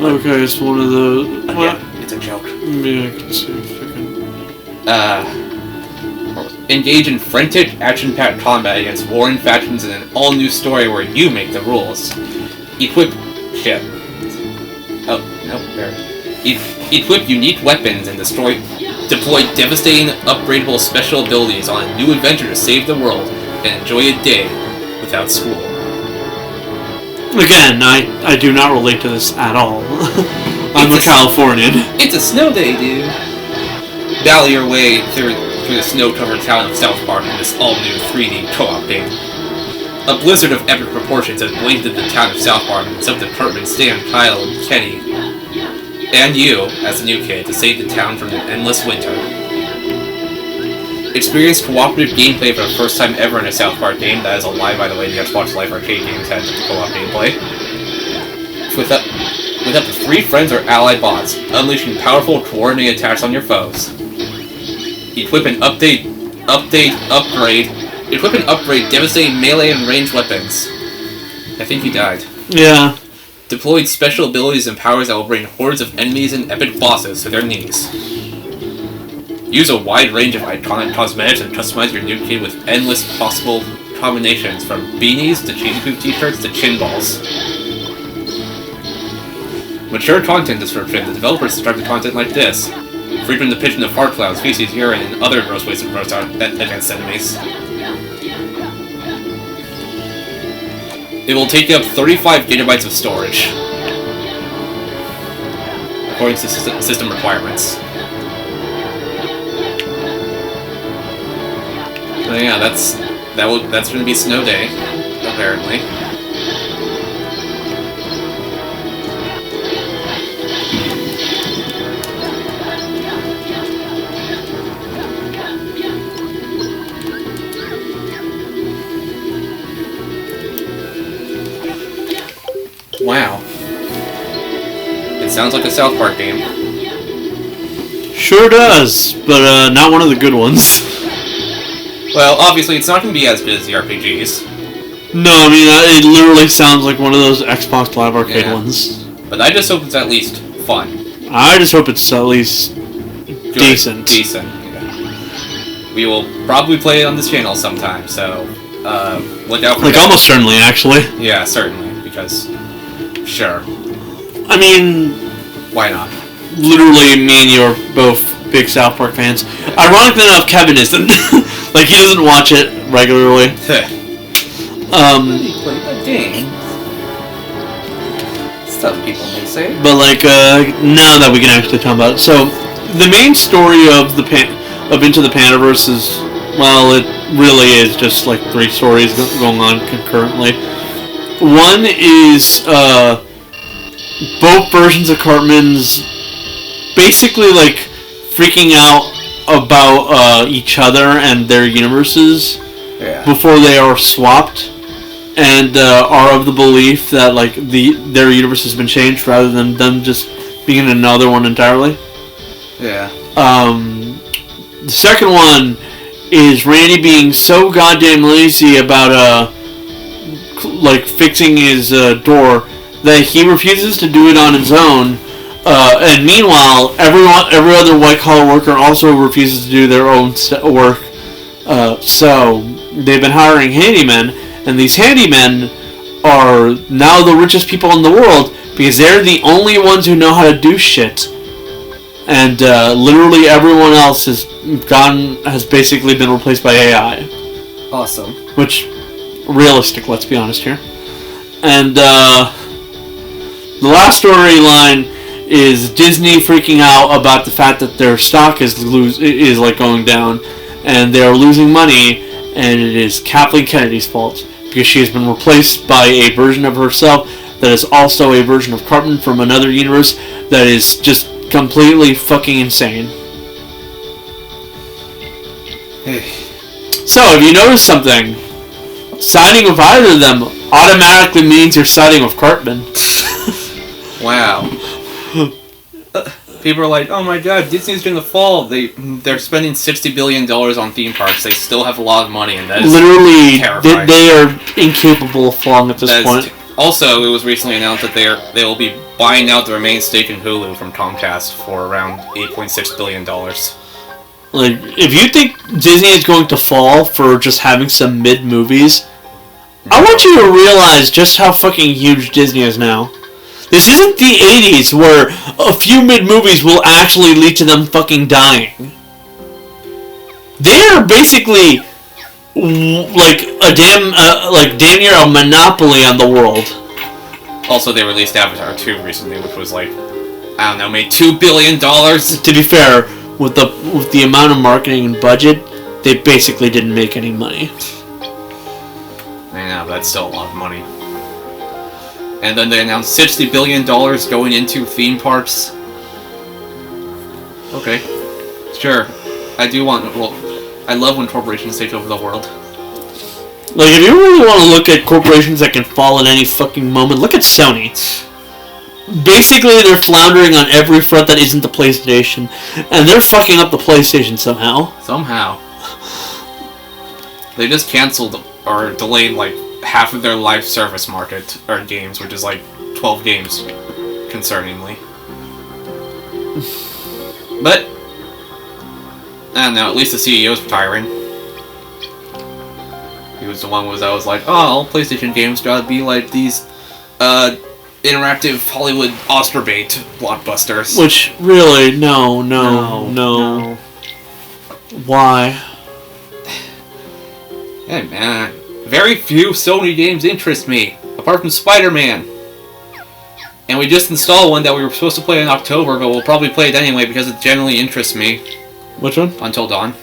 Okay, it's one of the. Yeah, it's a joke. Yeah, I can see if I can. Engage in frantic, action-packed combat against warring factions in an all-new story where you make the rules. Equip... Shit. Oh, no, there. Equip unique weapons and deploy devastating, upgradable special abilities on a new adventure to save the world and enjoy a day without school. Again, I do not relate to this at all. I'm a Californian. It's a snow day, dude. Battle your way through the snow-covered town of South Park in this all-new 3D co-op game. A blizzard of epic proportions has blanketed the town of South Park, and it's up to Cartman, Stan, Kyle, and Kenny, and you, as a new kid, to save the town from an endless winter. Experience cooperative gameplay for the first time ever in a South Park game. That is a lie, by the way. The Xbox Live Arcade games had co-op gameplay. With up to 3 friends or allied bots, unleashing powerful coordinated attacks on your foes. Equip and upgrade devastating melee and ranged weapons. I think he died. Yeah. Deployed special abilities and powers that will bring hordes of enemies and epic bosses to their knees. Use a wide range of iconic cosmetics and customize your new kid with endless possible combinations, from beanies to cheesy poop t-shirts to chin balls. Mature content description. The developers describe the content like this. frequent depiction of fart clouds, feces, urine, and other gross ways of gross out against enemies. It will take up 35 gigabytes of storage, according to system requirements. So yeah, that's going to be snow day, apparently. Wow. It sounds like a South Park game. Sure does, but not one of the good ones. Well, obviously it's not going to be as good as the RPGs. No, I mean, it literally sounds like one of those Xbox Live Arcade ones. But I just hope it's at least fun. I just hope it's at least Good. decent. Decent, yeah. We will probably play it on this channel sometime, so look out for Like, that. almost certainly, actually. Yeah, certainly, because... Sure. I mean... Why not? Literally, me and you are both big South Park fans. Ironically enough, Kevin isn't. Like, he doesn't watch it regularly. He played a game. Stuff people may say. But, like, now that we can actually talk about it. So, the main story of Into the Panaverse is, well, it really is just, like, 3 stories going on concurrently. One is, both versions of Cartman's basically, like, freaking out about each other and their universes before they are swapped, and are of the belief that, like, their universe has been changed rather than them just being in another one entirely. Yeah. The second one is Randy being so goddamn lazy about like fixing his door that he refuses to do it on his own. And meanwhile, every other white-collar worker also refuses to do their own work. So they've been hiring handymen, and these handymen are now the richest people in the world because they're the only ones who know how to do shit. And literally everyone else has basically been replaced by AI. Awesome. Which, realistic, let's be honest here. And the last storyline is Disney freaking out about the fact that their stock is like going down, and they are losing money, and it is Kathleen Kennedy's fault because she has been replaced by a version of herself that is also a version of Cartman from another universe that is just completely fucking insane. So, if you notice something, siding with either of them automatically means you're siding with Cartman. Wow. People are like, oh my god, Disney's gonna fall. They're spending $60 billion on theme parks. They still have a lot of money, and that is literally terrifying. They are incapable of falling at this point. Also, it was recently announced that they will be buying out the remaining stake in Hulu from Comcast for around $8.6 billion. Like, if you think Disney is going to fall for just having some mid-movies, I want you to realize just how fucking huge Disney is now. This isn't the 80s where a few mid-movies will actually lead to them fucking dying. They're basically like a damn near a monopoly on the world. Also, they released Avatar 2 recently, which was like, I don't know, made $2 billion. To be fair, with the amount of marketing and budget, they basically didn't make any money. I know, but that's still a lot of money. And then they announced $60 billion going into theme parks. Okay. Sure. I love when corporations take over the world. Like, if you really want to look at corporations that can fall at any fucking moment, look at Sony. Basically, they're floundering on every front that isn't the PlayStation. And they're fucking up the PlayStation somehow. Somehow. They just canceled or delayed, like, half of their live service market, or games, which is like 12 games, concerningly. But, I don't know, at least the CEO's retiring. He was the one that was like, oh, all PlayStation games gotta be like these, interactive Hollywood Oscar bait blockbusters. Which, really, no. Why? Hey, man. Very few Sony games interest me, apart from Spider-Man. And we just installed one that we were supposed to play in October, but we'll probably play it anyway because it generally interests me. Which one? Until Dawn.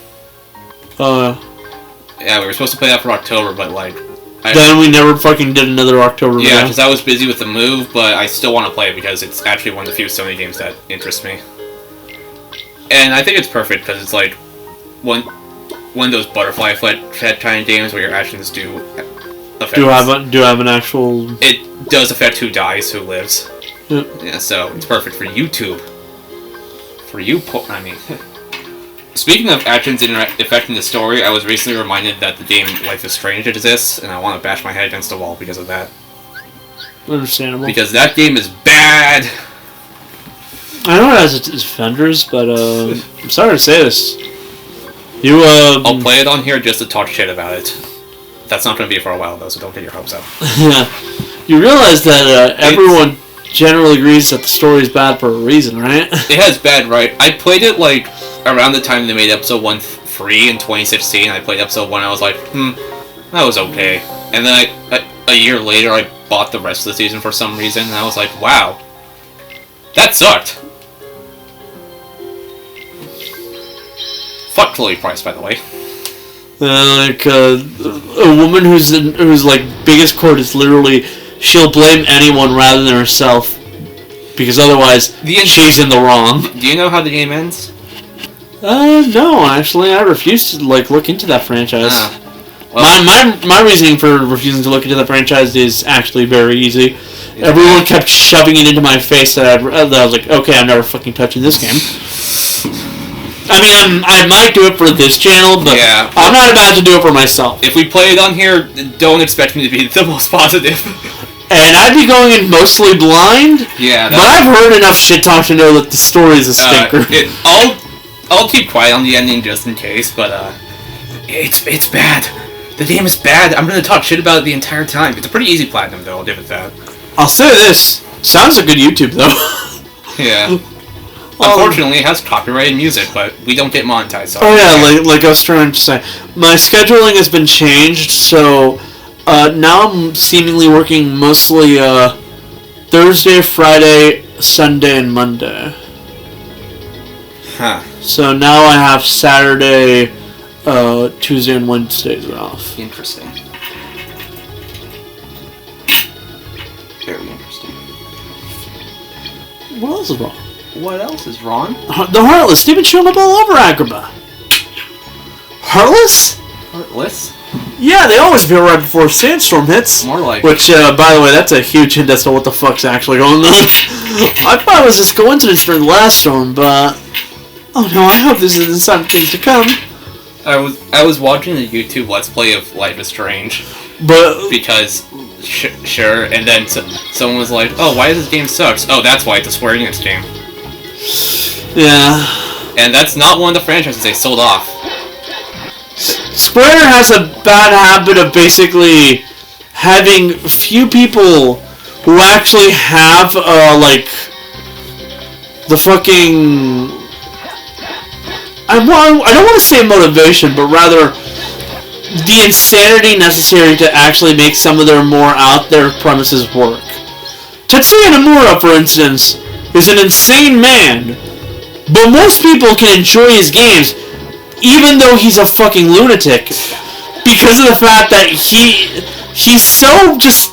Yeah, we were supposed to play that for October, but like... then we never fucking did another October. Yeah, because I was busy with the move, but I still want to play it because it's actually one of the few Sony games that interest me. And I think it's perfect because it's like one of those butterfly effect kind of games where your actions do affect. Do I have an actual? It does affect who dies, who lives. Yep. Yeah, so it's perfect for YouTube. For you, I mean. Speaking of actions affecting the story, I was recently reminded that the game Life is Strange exists, and I want to bash my head against the wall because of that. Understandable. Because that game is bad. I know it has its offenders, but I'm sorry to say this. I'll play it on here just to talk shit about it. That's not going to be for a while though, so don't get your hopes up. Yeah. You realize that everyone generally agrees that the story is bad for a reason, right? It has bad right. I played it like around the time they made episode 1 free in 2016. I played episode 1. I was like, that was okay. And then a year later, I bought the rest of the season for some reason, and I was like, wow, that sucked. Fuck Chloe Price, by the way. A woman whose like biggest quote is literally, she'll blame anyone rather than herself, because otherwise she's in the wrong. Do you know how the game ends? No, actually, I refuse to look into that franchise. Well, my reasoning for refusing to look into that franchise is actually very easy. Everyone kept shoving it into my face that I was like, okay, I'm never fucking touching this game. I mean, I might do it for this channel, but yeah, I'm not about to do it for myself. If we play it on here, don't expect me to be the most positive. And I'd be going in mostly blind. Yeah, but I've heard enough shit talk to know that the story is a stinker. I'll keep quiet on the ending just in case, but it's bad. The game is bad. I'm gonna talk shit about it the entire time. It's a pretty easy platinum, though. I'll give it that. I'll say this: sounds like good YouTube, though. Yeah. Unfortunately, it has copyrighted music, but we don't get monetized. So like I was trying to say, my scheduling has been changed, so now I'm seemingly working mostly Thursday, Friday, Sunday, and Monday. Huh. So now I have Saturday, Tuesday, and Wednesdays off. Interesting. Very interesting. What else is wrong? What else is wrong? The Heartless. They've been showing up all over Agrabah. Heartless? Heartless? Yeah, they always appear right before Sandstorm hits. More like... Which, by the way, that's a huge hint as to what the fuck's actually going on. I thought it was just coincidence during the last storm, but... Oh no, I hope this isn't something to come. I was watching a YouTube Let's Play of Life is Strange. But... Because... Sure, and then someone was like, oh, why does this game sucks? Oh, that's why, it's a Square Enix game. Yeah. And that's not one of the franchises they sold off. Square has a bad habit of basically having few people who actually have, the fucking... I don't want to say motivation, but rather the insanity necessary to actually make some of their more out there premises work. Tetsuya Nomura, for instance, is an insane man, but most people can enjoy his games even though he's a fucking lunatic because of the fact that he's so just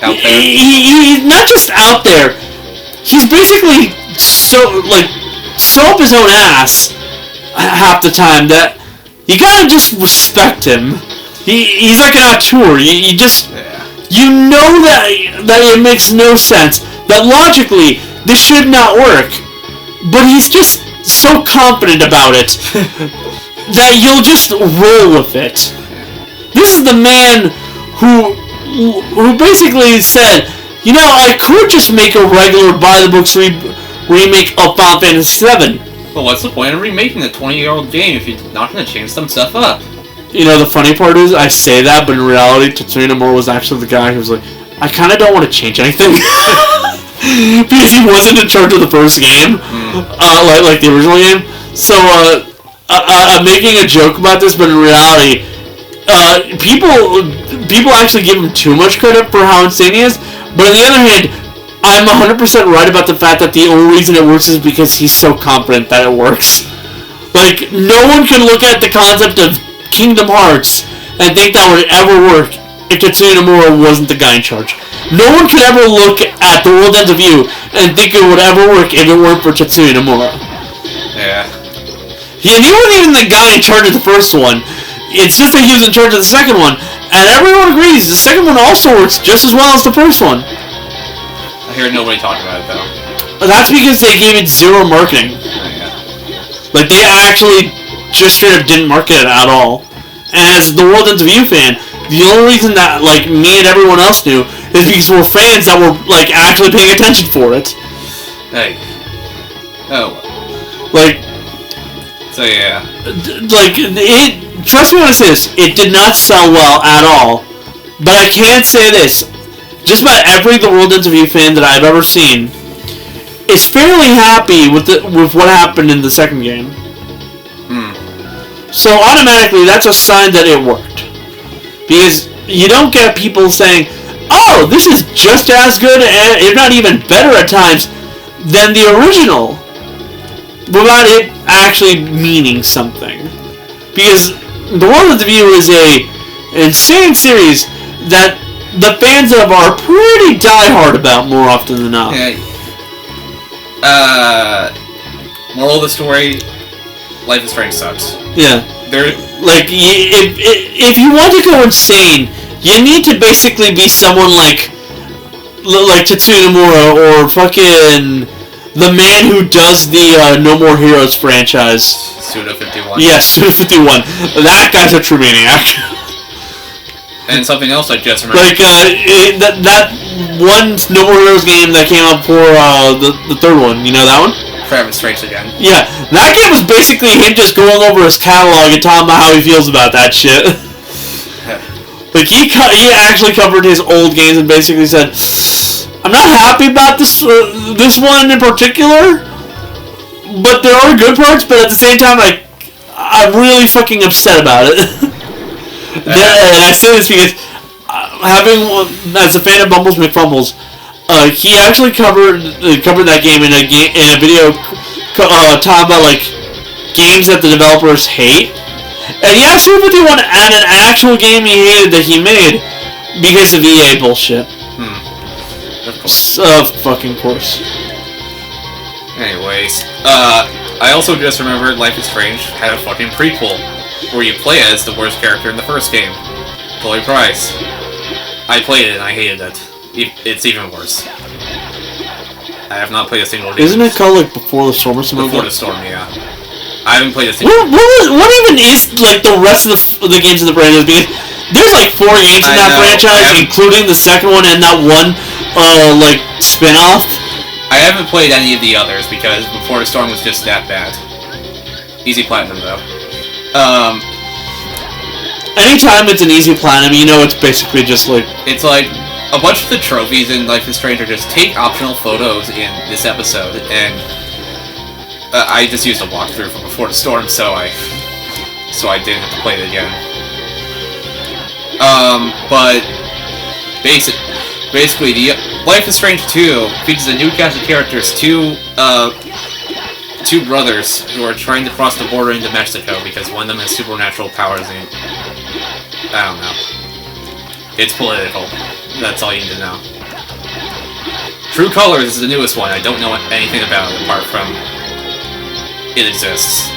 out there. He's not just out there, he's basically so up his own ass half the time that you gotta just respect him. He's like an auteur. You just... You know that it makes no sense. That logically, this should not work. But he's just so confident about it that you'll just roll with it. This is the man who basically said, you know, I could just make a regular by-the-books remake of Final Fantasy VII. Well, what's the point of remaking a 20-year-old game if you're not going to change some stuff up? You know, the funny part is, I say that, but in reality, Tetsuya Nomura was actually the guy who was like, I kind of don't want to change anything. Because he wasn't in charge of the first game, like the original game. So I'm making a joke about this, but in reality, people actually give him too much credit for how insane he is. But on the other hand, I'm 100% right about the fact that the only reason it works is because he's so confident that it works. Like, no one can look at the concept of Kingdom Hearts and think that would ever work if Tetsuya Nomura wasn't the guy in charge. No one could ever look at the World Ends With You and think it would ever work if it weren't for Tetsuya Nomura. Yeah. He wasn't even the guy in charge of the first one. It's just that he was in charge of the second one. And everyone agrees the second one also works just as well as the first one. I hear nobody talk about it, though. That's because they gave it zero marketing. Oh, yeah. Like, they actually just straight up didn't market it at all. And as the World Ends With You fan, the only reason that, like, me and everyone else knew is because we're fans that were, like, actually paying attention for it. Hey. Oh. Like... So, yeah. Trust me when I say this, it did not sell well at all. But I can say this. Just about every The World Ends With You fan that I've ever seen is fairly happy with what happened in the second game. So automatically, that's a sign that it worked. Because you don't get people saying, oh, this is just as good, if not even better at times, than the original, without it actually meaning something. Because The World Ends With You is an insane series that the fans of are pretty diehard about more often than not. Yeah. Moral of the story, Life is Strange sucks. Yeah. If you want to go insane, you need to basically be someone like Tetsuya Nomura or fucking the man who does the No More Heroes franchise. Suda51. Yeah, Suda51. That guy's a true maniac. And something else I just remembered. Like, that one No More Heroes game that came out for the third one, you know that one? Forever Strange again. Yeah, that game was basically him just going over his catalog and talking about how he feels about that shit. Like, he actually covered his old games and basically said, I'm not happy about this one in particular, but there are good parts, but at the same time, I'm really fucking upset about it. And I say this because, as a fan of Bumbles McFumbles, he actually covered that game in a video talking about like games that the developers hate, and he asked Suda51 at an actual game he hated that he made because of EA bullshit. Of course. Fucking course. Anyways, I also just remembered Life is Strange had a fucking prequel where you play as the worst character in the first game, Chloe Price. I played it and I hated it. It's even worse. I have not played a single game. Isn't it called like Before the Storm or something? Before the Storm, yeah. I haven't played a single game. What even is like the rest of the games in the franchise? Because there's like 4 games in that franchise, including the second one and that one like spin-off. I haven't played any of the others because Before the Storm was just that bad. Easy platinum though. Anytime it's an easy platinum, you know it's basically just like... It's like, a bunch of the trophies in Life is Strange are just take optional photos in this episode, and I just used a walkthrough for Before the Storm, so I didn't have to play it again. But basically, the Life is Strange 2 features a new cast of characters, two brothers who are trying to cross the border into Mexico because one of them has supernatural powers and I don't know. It's political. That's all you need to know. True Colors is the newest one. I don't know anything about it apart from it exists.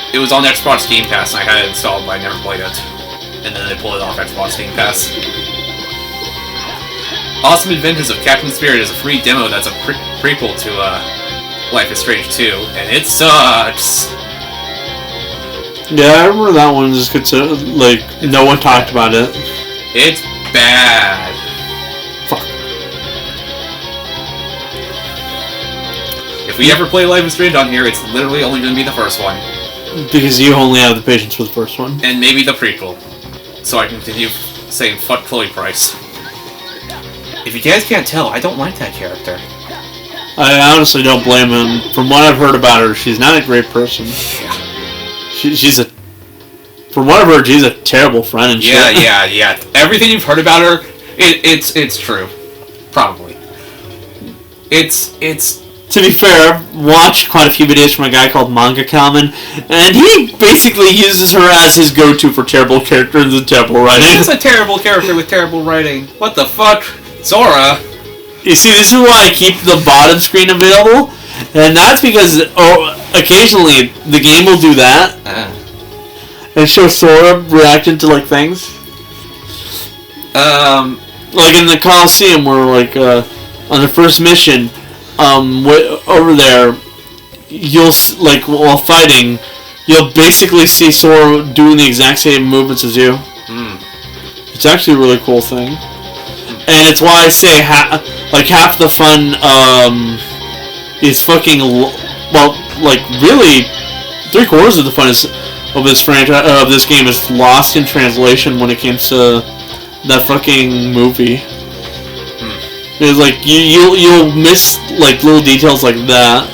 It was on Xbox Game Pass and I had it installed but I never played it. And then they pulled it off Xbox Game Pass. Awesome Adventures of Captain Spirit is a free demo that's a prequel to Life is Strange 2, and it sucks! Yeah, I remember that one just gets like, no one talked about it. It's bad. Fuck. If we ever play Life is Strange on here, it's literally only going to be the first one. Because you only have the patience for the first one. And maybe the prequel. So I can continue saying fuck Chloe Price. if you guys can't tell, I don't like that character. I honestly don't blame him. From what I've heard about her, she's not a great person. She's a... From what I've heard, she's a terrible friend and shit. Yeah. Everything you've heard about her, it's true. Probably. It's... To be fair, I've watched quite a few videos from a guy called Manga Kalman, and he basically uses her as his go-to for terrible characters and terrible writing. She's a terrible character with terrible writing. What the fuck? Zora? You see, this is why I keep the bottom screen available, and that's because occasionally the game will do that and show Sora reacting to like things. Like in the Coliseum, where like on the first mission, over there, you'll like while fighting, you'll basically see Sora doing the exact same movements as you. It's actually a really cool thing. And it's why I say half the fun is fucking like really 3/4 of the fun of this franchise of this game is lost in translation when it comes to that fucking movie. It's like you'll miss like little details like that.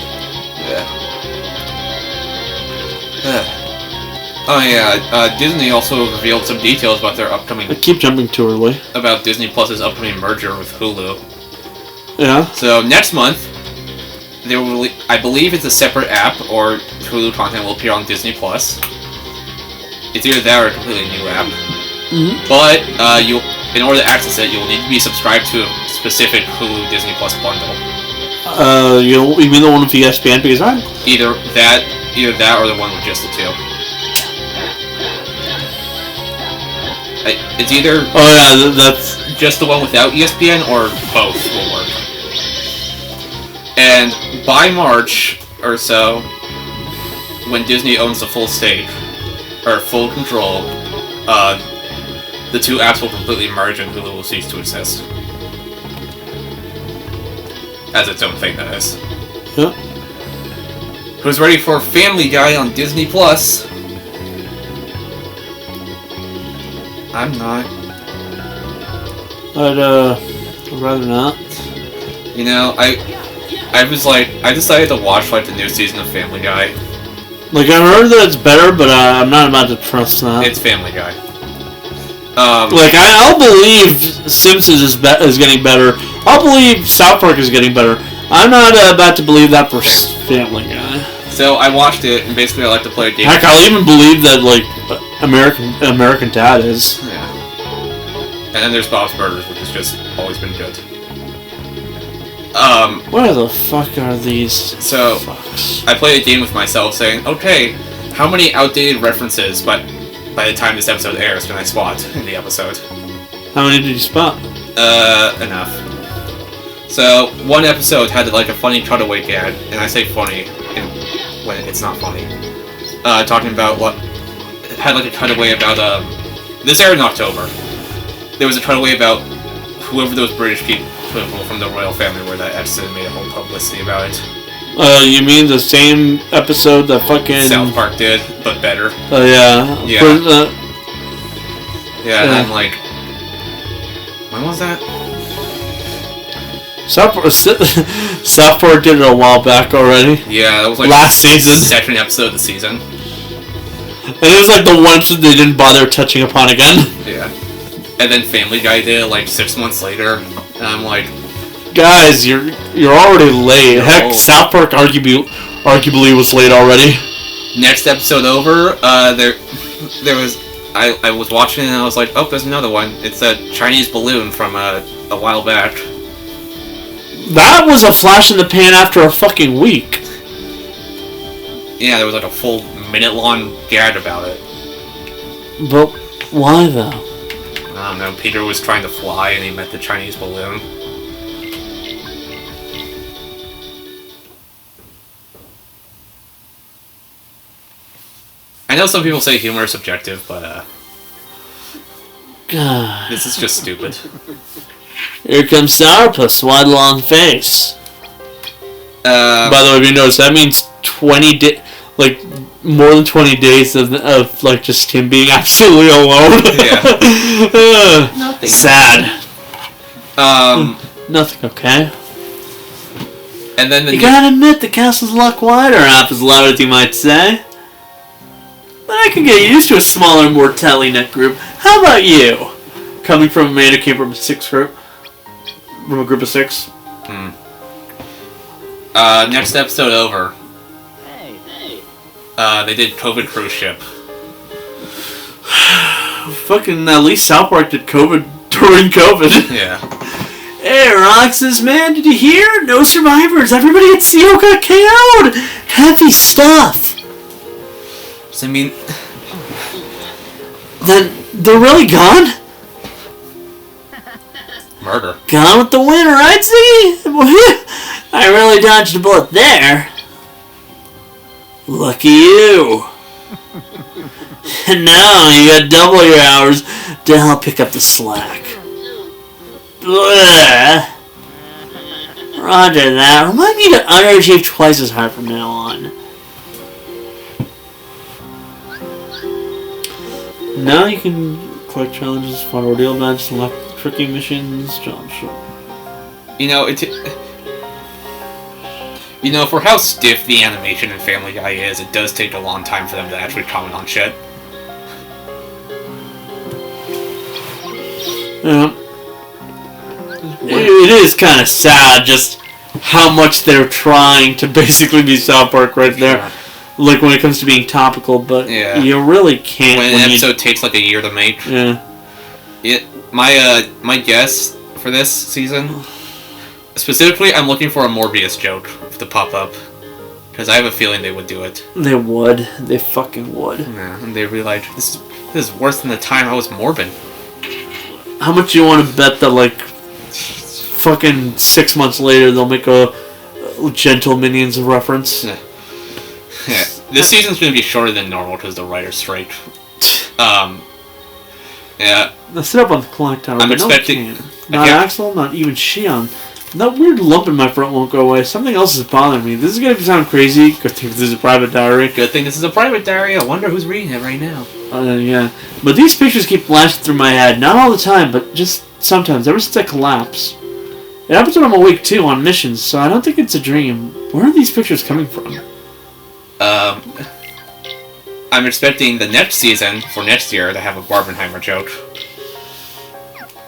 Oh yeah, Disney also revealed some details about their upcoming... I keep jumping too early. About Disney Plus's upcoming merger with Hulu. Yeah. So next month, they will I believe it's a separate app, or Hulu content will appear on Disney Plus. It's either that or a completely new app. But in order to access it, you'll need to be subscribed to a specific Hulu Disney Plus bundle. You mean the one with ESPN? Because either that or the one with just the two. It's either... Oh yeah, that's... just the one without ESPN, or both will work. And by March or so, when Disney owns the full stake, or full control, the two apps will completely merge and Hulu will cease to exist. As its own thing, that is. Yeah. Who's ready for Family Guy on Disney Plus? I'm not. I'd rather not. You know, I decided to watch like the new season of Family Guy. Like I heard that it's better, but I'm not about to trust that. It's Family Guy. Like I'll believe Simpsons is getting better. I'll believe South Park is getting better. I'm not about to believe that for Family Guy. So I watched it, and basically I like to play a game. Heck, I'll even believe that like American Dad is. Yeah. And then there's Bob's Burgers, which has just always been good. Where the fuck are these? So fucks? I played a game with myself, saying, okay, how many outdated references, but by the time this episode airs, can I spot in the episode? How many did you spot? Enough. So, one episode had like a funny cutaway gag, and I say funny when it's not funny. Talking about what... It had like a cutaway about, this aired in October. There was a cutaway about whoever those British people from the royal family were that exited and made a whole publicity about it. You mean the same episode that fucking... South Park did, but better. Oh, yeah. Yeah. And I'm like... When was that? South Park did it a while back already. Yeah, that was like... last season. Second episode of the season. And it was like the one episode they didn't bother touching upon again. Yeah. And then Family Guy did it like 6 months later. And I'm like... Guys, you're already late. Heck, South Park arguably was late already. Next episode over, there was... I was watching it and I was like, oh, there's another one. It's a Chinese balloon from a while back. That was a flash in the pan after a fucking week. Yeah, there was like a full minute-long gag about it. But why though? I don't know, Peter was trying to fly and he met the Chinese balloon. I know some people say humor is subjective, but God. This is just stupid. Here comes Sourpuss, wide long face. By the way, if you notice, that means 20 like more than 20 days of like just him being absolutely alone. Yeah. Sad. Nothing, okay? And then You gotta admit, the castle's a lot quieter, half as loud as you might say. But I can get used to a smaller, more tally-net group. How about you? Coming from a man who came from a group of 6. Next episode over. They did COVID cruise ship. Fucking, at least South Park did COVID during COVID. Yeah. Hey, Roxas, man, did you hear? No survivors. Everybody at CO got KO'd. Heavy stuff. So, I mean... Then, they're really gone? Murder. Gone with the wind, right, Ziggy? I really dodged a bullet there. Lucky you. And now you got double your hours to help pick up the slack. Blah. Roger that. Remind me to underachieve twice as hard from now on. Now you can collect challenges, fun ordeal events, select tricky missions, jump shot. You know, for how stiff the animation in Family Guy is, it does take a long time for them to actually comment on shit. Yeah. It is kind of sad just how much they're trying to basically be South Park right there. Yeah. Like when it comes to being topical, but you really can't. When an episode takes like a year to make. Yeah. My guess for this season, specifically, I'm looking for a Morbius joke to pop up. Because I have a feeling they would do it. They would. They fucking would. Yeah, and they realize this is worse than the time I was morbid. How much do you want to bet that, like, fucking 6 months later they'll make a Gentle Minions reference? Yeah. Yeah. This season's going to be shorter than normal because the writer's strike. Yeah. Now sit up on the clock tower. I'm expecting... Not Axel, not even Shion. That weird lump in my throat won't go away. Something else is bothering me. This is going to sound crazy. Good thing this is a private diary. Good thing this is a private diary. I wonder who's reading it right now. Yeah. But these pictures keep flashing through my head. Not all the time, but just sometimes. Ever since I collapsed. It happens when I'm awake, too, on missions, so I don't think it's a dream. Where are these pictures coming from? I'm expecting the next season, for next year, to have a Barbenheimer joke.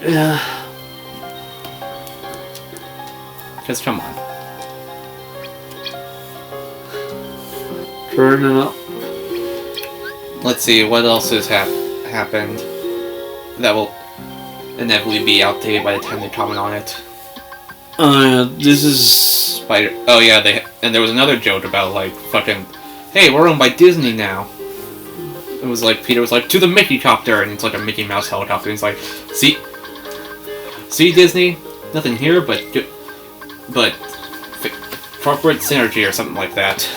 Yeah. Because, come on. Turn it up. Let's see, what else has happened that will inevitably be outdated by the time they comment on it. This is... Spider... Oh, yeah, and there was another joke about, like, fucking... Hey, we're owned by Disney now. It was like, Peter was like, to the Mickey copter, and it's like a Mickey Mouse helicopter, and he's like, see, Disney? Nothing here, but corporate synergy or something like that.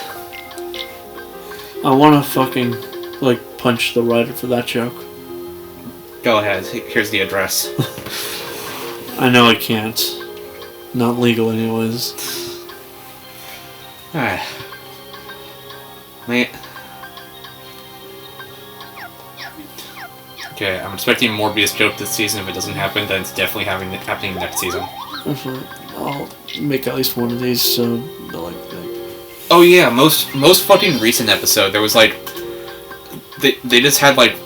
I want to fucking, like, punch the writer for that joke. Go ahead, here's the address. I know I can't. Not legal anyways. Alright. Man. Okay, I'm expecting a Morbius joke this season. If it doesn't happen, then it's definitely happening next season. I'll make at least one of these, so they'll like that. Oh yeah, most fucking recent episode, there was like... They just had like...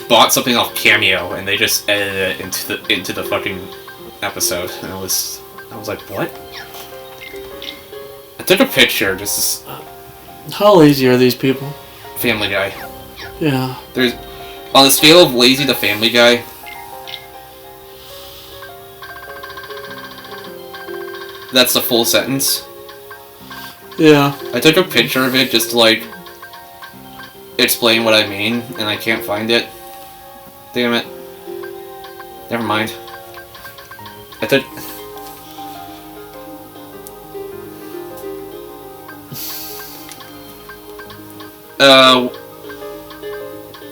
bought something off Cameo, and they just edited it into the fucking episode. And I was like, what? I took a picture, just... How lazy are these people? Family Guy. Yeah. There's... On the scale of lazy to Family Guy... That's the full sentence. Yeah. I took a picture of it just to, like... explain what I mean, and I can't find it. Damn it. Never mind. I took...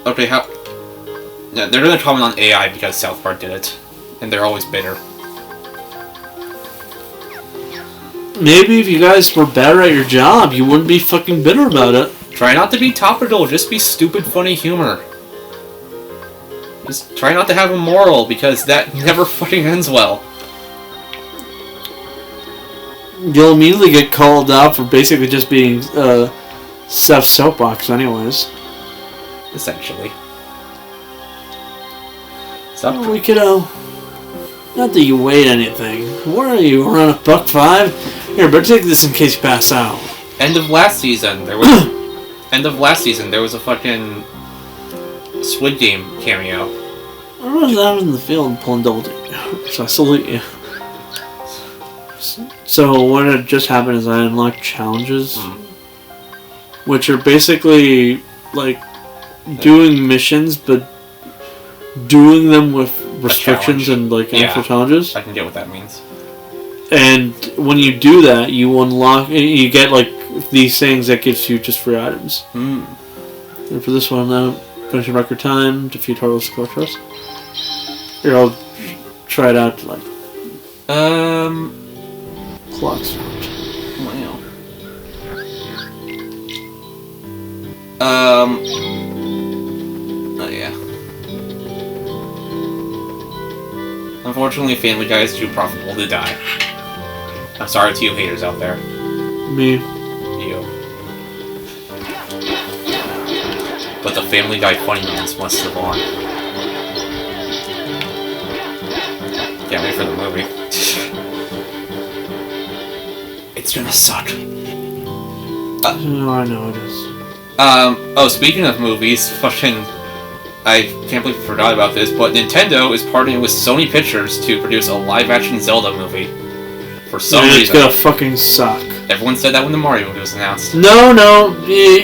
Okay, how... Yeah, they're gonna comment on AI because South Park did it. And they're always bitter. Maybe if you guys were better at your job, you wouldn't be fucking bitter about it. Try not to be topical, just be stupid, funny humor. Just try not to have a moral, because that never fucking ends well. you'll immediately get called out for basically just being Steph's soapbox, anyways. Essentially. Oh, we could, not that you weighed anything. Where are you? Around $1.05? Here, better take this in case you pass out. End of last season, there was a fucking Squid Game cameo. I was out in the field pulling double D, so I salute you. So what had just happened is I unlocked challenges, which are basically like doing missions, but doing them with restrictions and like actual challenges. I can get what that means. And when you do that, you unlock, you get like these things that gives you just free items. And for this one, finish in record time, defeat Harlow's Scorchers. Here, I'll try it out to like. Clock sound. Wow. Oh yeah. Unfortunately, Family Guy is too profitable to die. I'm sorry to you haters out there. Me. You. But the Family Guy funny moments must live on. Can't wait for the movie. It's gonna suck. No, I know it is. Oh, speaking of movies, fucking... I can't believe I forgot about this, but Nintendo is partnering with Sony Pictures to produce a live-action Zelda movie. For some reason. It's gonna fucking suck. Everyone said that when the Mario movie was announced. No.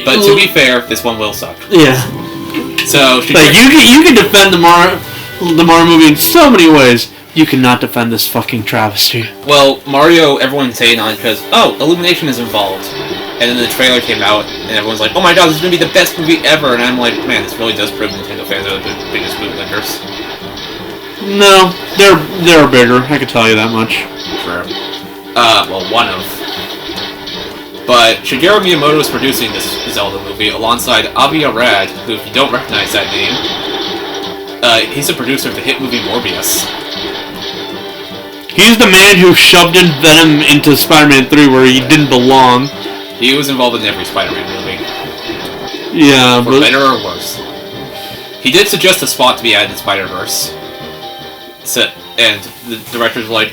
But to be fair, this one will suck. Yeah. So, like, you can defend the Mario movie in so many ways. You cannot defend this fucking travesty. Well, Mario, everyone's hating on it because, Illumination is involved. And then the trailer came out, and everyone's like, oh my god, this is going to be the best movie ever. And I'm like, man, this really does prove Nintendo fans are the biggest bootlickers. No, they're bigger, I can tell you that much. True. Well, one of. But Shigeru Miyamoto is producing this Zelda movie alongside Avi Arad, who, if you don't recognize that name, he's a producer of the hit movie Morbius. He's the man who shoved in Venom into Spider-Man 3 where he didn't belong. He was involved in every Spider-Man movie. Yeah, for better or worse. He did suggest a spot to be added in Spider-Verse. So, and the directors were like,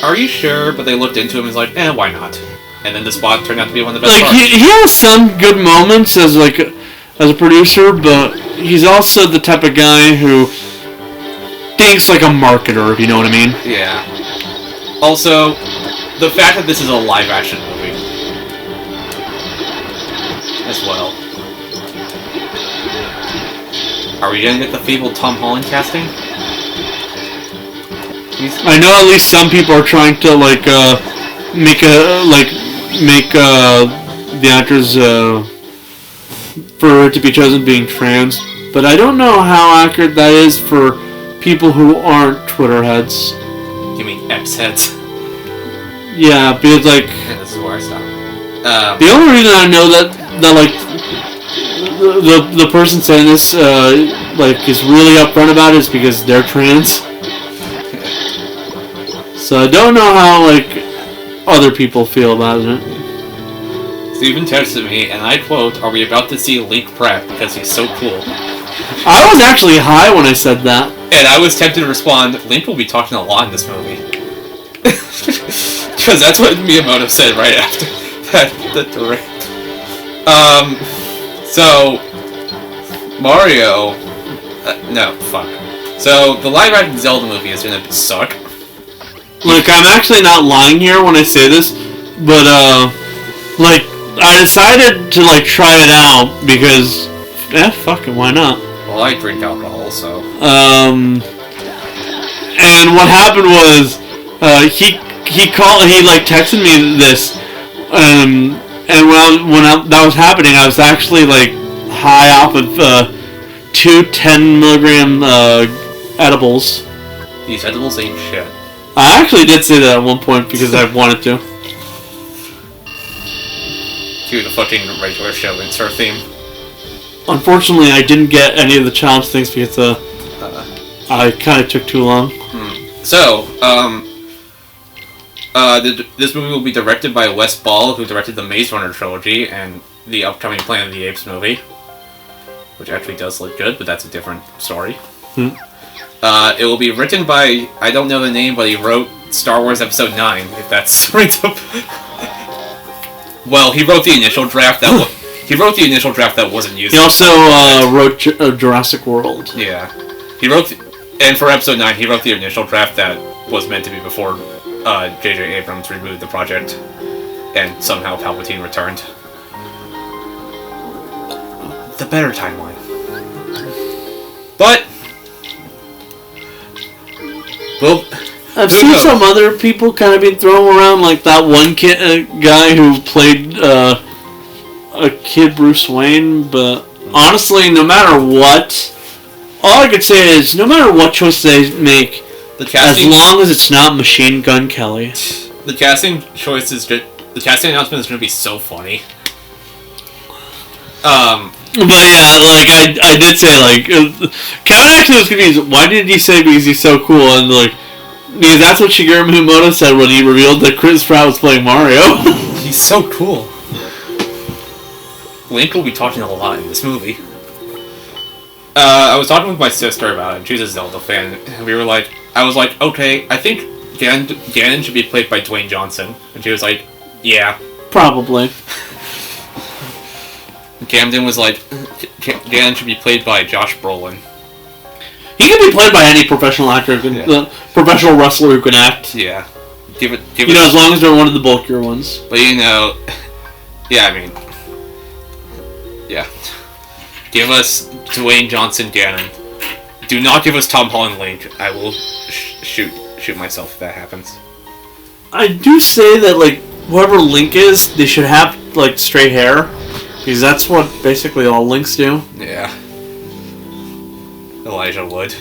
are you sure? But they looked into him and was like, why not? And then the spot turned out to be one of the best parts. He has some good moments as a producer, but he's also the type of guy who thinks like a marketer, if you know what I mean. Yeah. Also, the fact that this is a live-action movie as well. Are we gonna get the fabled Tom Holland casting? I know at least some people are trying to make the actors for it to be chosen being trans, but I don't know how accurate that is for people who aren't Twitter heads. You mean X heads? Yeah, because and this is where I stop. The only reason I know that the person saying this is really upfront about it is because they're trans. So I don't know how other people feel about it. Steven texted me, and I quote, "Are we about to see Link Pratt because he's so cool?" I was actually high when I said that. And I was tempted to respond, Link will be talking a lot in this movie. Because that's what Miyamoto said right after the direct. So, Mario... no, fuck. So, the live-action Zelda movie is gonna suck. Look, I'm actually not lying here when I say this, but, I decided to, try it out because, fuck it, why not? Well, I drink alcohol, so... And what happened was, he texted me this, and when that was happening, I was actually, high off of, 2 10-milligram, edibles. These edibles ain't shit. I actually did say that at one point because I wanted to. Cue the fucking regular show insert theme. Unfortunately, I didn't get any of the challenge things because I kind of took too long. So, This movie will be directed by Wes Ball, who directed the Maze Runner trilogy and the upcoming Planet of the Apes movie, which actually does look good, but that's a different story. It will be written by, I don't know the name, but he wrote Star Wars Episode 9, if that's rings up. Well, he wrote the initial draft that he wrote the initial draft that wasn't used. He also wrote Jurassic World. Yeah, he wrote, and for Episode 9, he wrote the initial draft that was meant to be before J.J. Abrams rebooted the project, and somehow Palpatine returned. The better timeline. But well, I've seen some other people kind of being thrown around, like that one guy who played a kid Bruce Wayne. But honestly, no matter what, all I could say is, no matter what choice they make, as long as it's not Machine Gun Kelly, the casting choice is the casting announcement is going to be so funny. But yeah, like I did say, like Kevin actually was confused. Why did he say because he's so cool? And like, because that's what Shigeru Miyamoto said when he revealed that Chris Pratt was playing Mario. He's so cool. Link will be talking a lot in this movie. I was talking with my sister about it. She's a Zelda fan. And I was like, okay, I think Ganon should be played by Dwayne Johnson. And she was like, yeah. Probably. Camden was like, Ganon should be played by Josh Brolin. He can be played by any professional actor, professional wrestler who can act. Yeah. As long as they're one of the bulkier ones. But yeah. Give us Dwayne Johnson Ganon. Do not give us Tom Holland Link. I will shoot myself if that happens. I do say that, like, whoever Link is, they should have, like, straight hair. Because that's what basically all Links do. Yeah. Elijah Wood.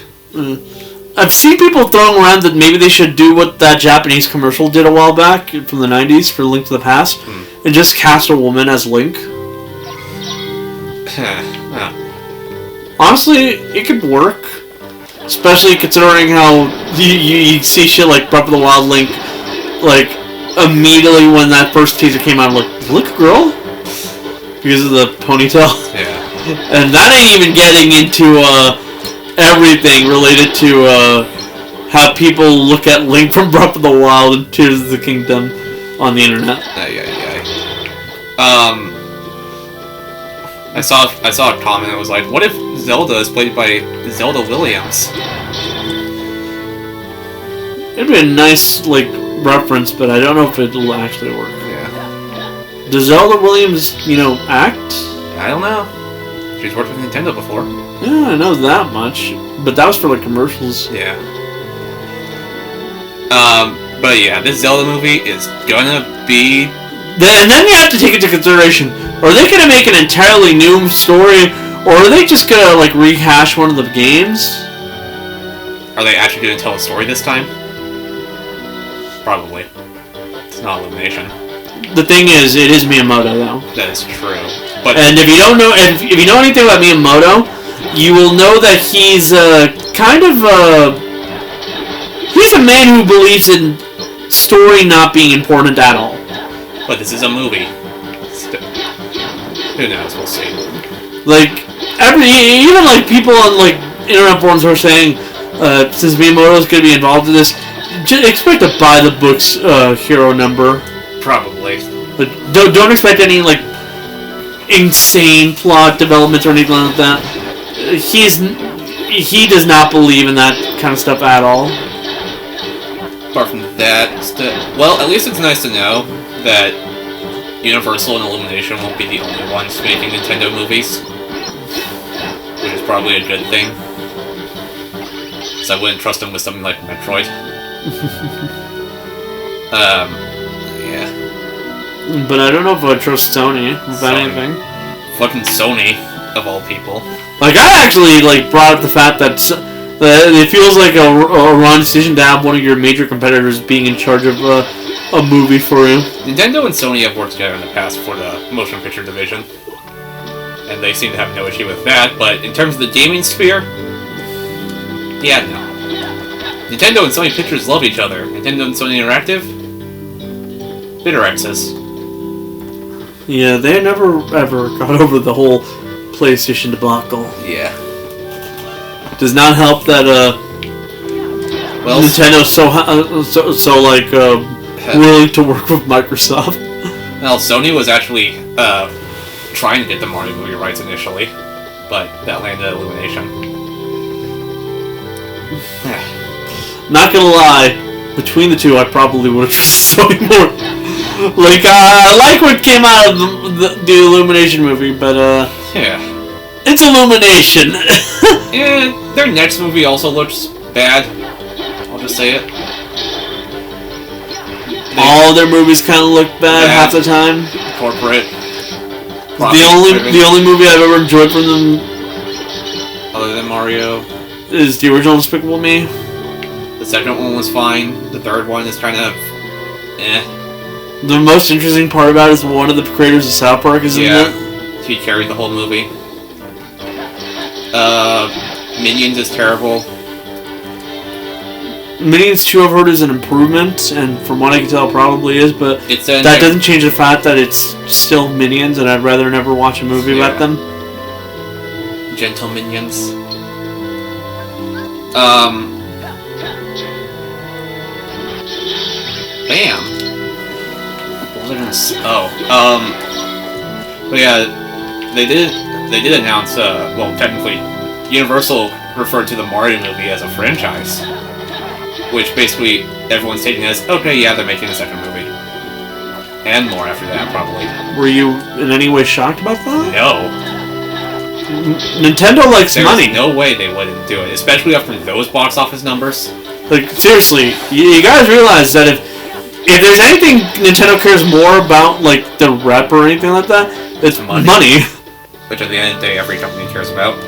I've seen people throwing around that maybe they should do what that Japanese commercial did a while back from the 90s for Link to the Past. And just cast a woman as Link. Honestly, it could work. Especially considering how you see shit like Breath of the Wild Link, like, immediately when that first teaser came out, I'm like, Link girl? Because of the ponytail. Yeah. And that ain't even getting into everything related to how people look at Link from Breath of the Wild and Tears of the Kingdom on the internet. I saw a comment that was like, what if Zelda is played by Zelda Williams? It'd be a nice, like, reference, but I don't know if it'll actually work. Yeah. Does Zelda Williams, act? I don't know. She's worked with Nintendo before. Yeah, I know that much. But that was for, like, commercials. Yeah. But yeah, this Zelda movie is gonna be... And then you have to take into consideration, are they gonna make an entirely new story, or are they just gonna, like, rehash one of the games? Are they actually gonna tell a story this time? Probably. It's not Illumination. The thing is, it is Miyamoto, though. That is true. And if you don't know, if you know anything about Miyamoto, you will know that he's he's a man who believes in story not being important at all. But this is a movie. Who knows? We'll see. Like even like people on like internet forums are saying, since Miyamoto's going to be involved in this, just expect to buy the book's hero number. Probably. But don't expect any like insane plot developments or anything like that. He does not believe in that kind of stuff at all. Apart from that, well, at least it's nice to know that Universal and Illumination won't be the only ones making Nintendo movies, which is probably a good thing. So I wouldn't trust them with something like Metroid. Yeah. But I don't know if I trust Sony with anything. Fucking Sony, of all people. Like, I actually like brought up the fact that it feels like a wrong decision to have one of your major competitors being in charge of a movie for you. Nintendo and Sony have worked together in the past for the motion picture division, and they seem to have no issue with that, but in terms of the gaming sphere, yeah, no. Nintendo and Sony Pictures love each other. Nintendo and Sony Interactive, Bitter X's. Yeah, they never ever got over the whole PlayStation debacle. Yeah. Does not help that Well, Nintendo's so willing to work with Microsoft. well, Sony was actually trying to get the Mario movie rights initially, but that landed at Illumination. Not gonna lie, between the two, I probably would have trusted Sony more. Like, I like what came out of the Illumination movie, but Yeah. it's Illumination. And their next movie also looks bad. I'll just say it. All their movies kind of look bad half the time. Corporate. The only movie I've ever enjoyed from them, other than Mario, is the original Despicable Me. the second one was fine. The third one is kind of, eh. The most interesting part about it is one of the creators of South Park is in it. He carried the whole movie. Minions is terrible. Minions 2 I've heard is an improvement, and from what I can tell, probably is, but that doesn't change the fact that it's still Minions, and I'd rather never watch a movie about them. Gentle Minions. Bam. What was I gonna say? But yeah, they did announce, well, technically, Universal referred to the Mario movie as a franchise. Which basically everyone's taking as, okay, yeah, they're making a second movie. And more after that, probably. Were you in any way shocked about that? No. Nintendo likes money. There's no way they wouldn't do it, especially after those box office numbers. Like, seriously, you guys realize that if there's anything Nintendo cares more about, like, the rep or anything like that, it's money. Which at the end of the day, every company cares about.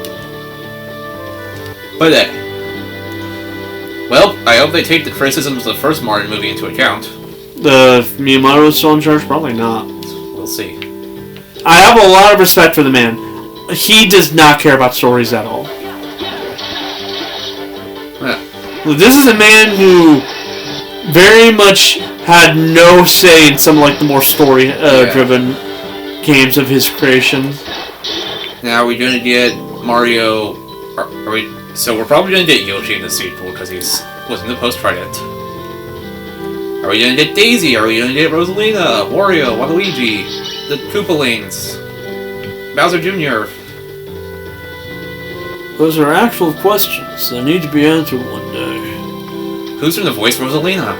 But well, I hope they take the criticisms of the first Mario movie into account. Miyamoto's still in charge? Probably not. We'll see. I have a lot of respect for the man. He does not care about stories at all. Yeah. This is a man who very much had no say in some like the more story-driven games of his creation. Now, are we going to get Mario... Are we... So we're probably going to get Yoshi in the sequel because he was in the post-credit. Are we going to get Daisy? Are we going to get Rosalina, Wario, Waluigi, the Koopalings, Bowser Jr.? Those are actual questions that need to be answered one day. Who's going to voice Rosalina?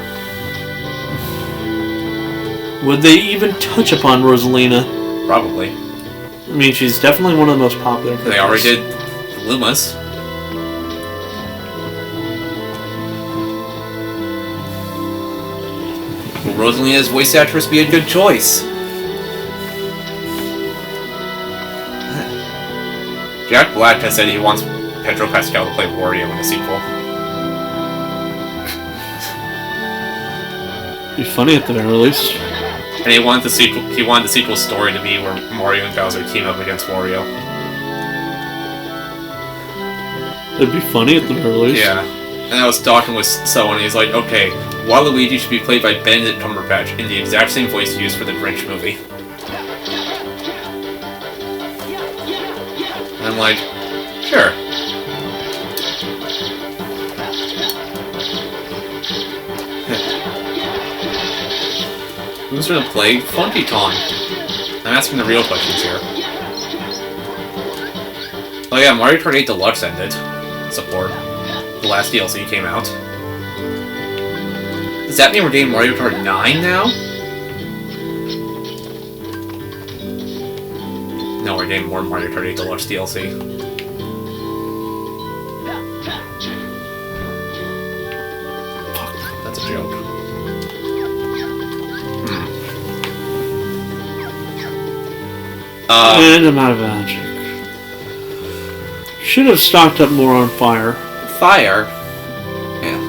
Would they even touch upon Rosalina? Probably. I mean, she's definitely one of the most popular characters. They already did Lumas. Will Rosalina's voice actress be a good choice? Jack Black has said he wants Pedro Pascal to play Wario in the sequel. Be funny at the very least. And he wanted the sequel story to be where Mario and Bowser team up against Wario. It'd be funny at the very least. Yeah. And I was talking with someone, and he's like, okay, Waluigi should be played by Benedict Cumberbatch in the exact same voice used for the Grinch movie. And I'm like, sure. Who's gonna play Funky Kong? I'm asking the real questions here. Oh yeah, Mario Kart 8 Deluxe ended. Support. The last DLC came out. Does that mean we're getting Mario Kart 9 now? No, we're getting more Mario Kart 8 Deluxe DLC. Fuck, that's a joke. And I'm out of magic. Should have stocked up more on fire. Fire? Yeah.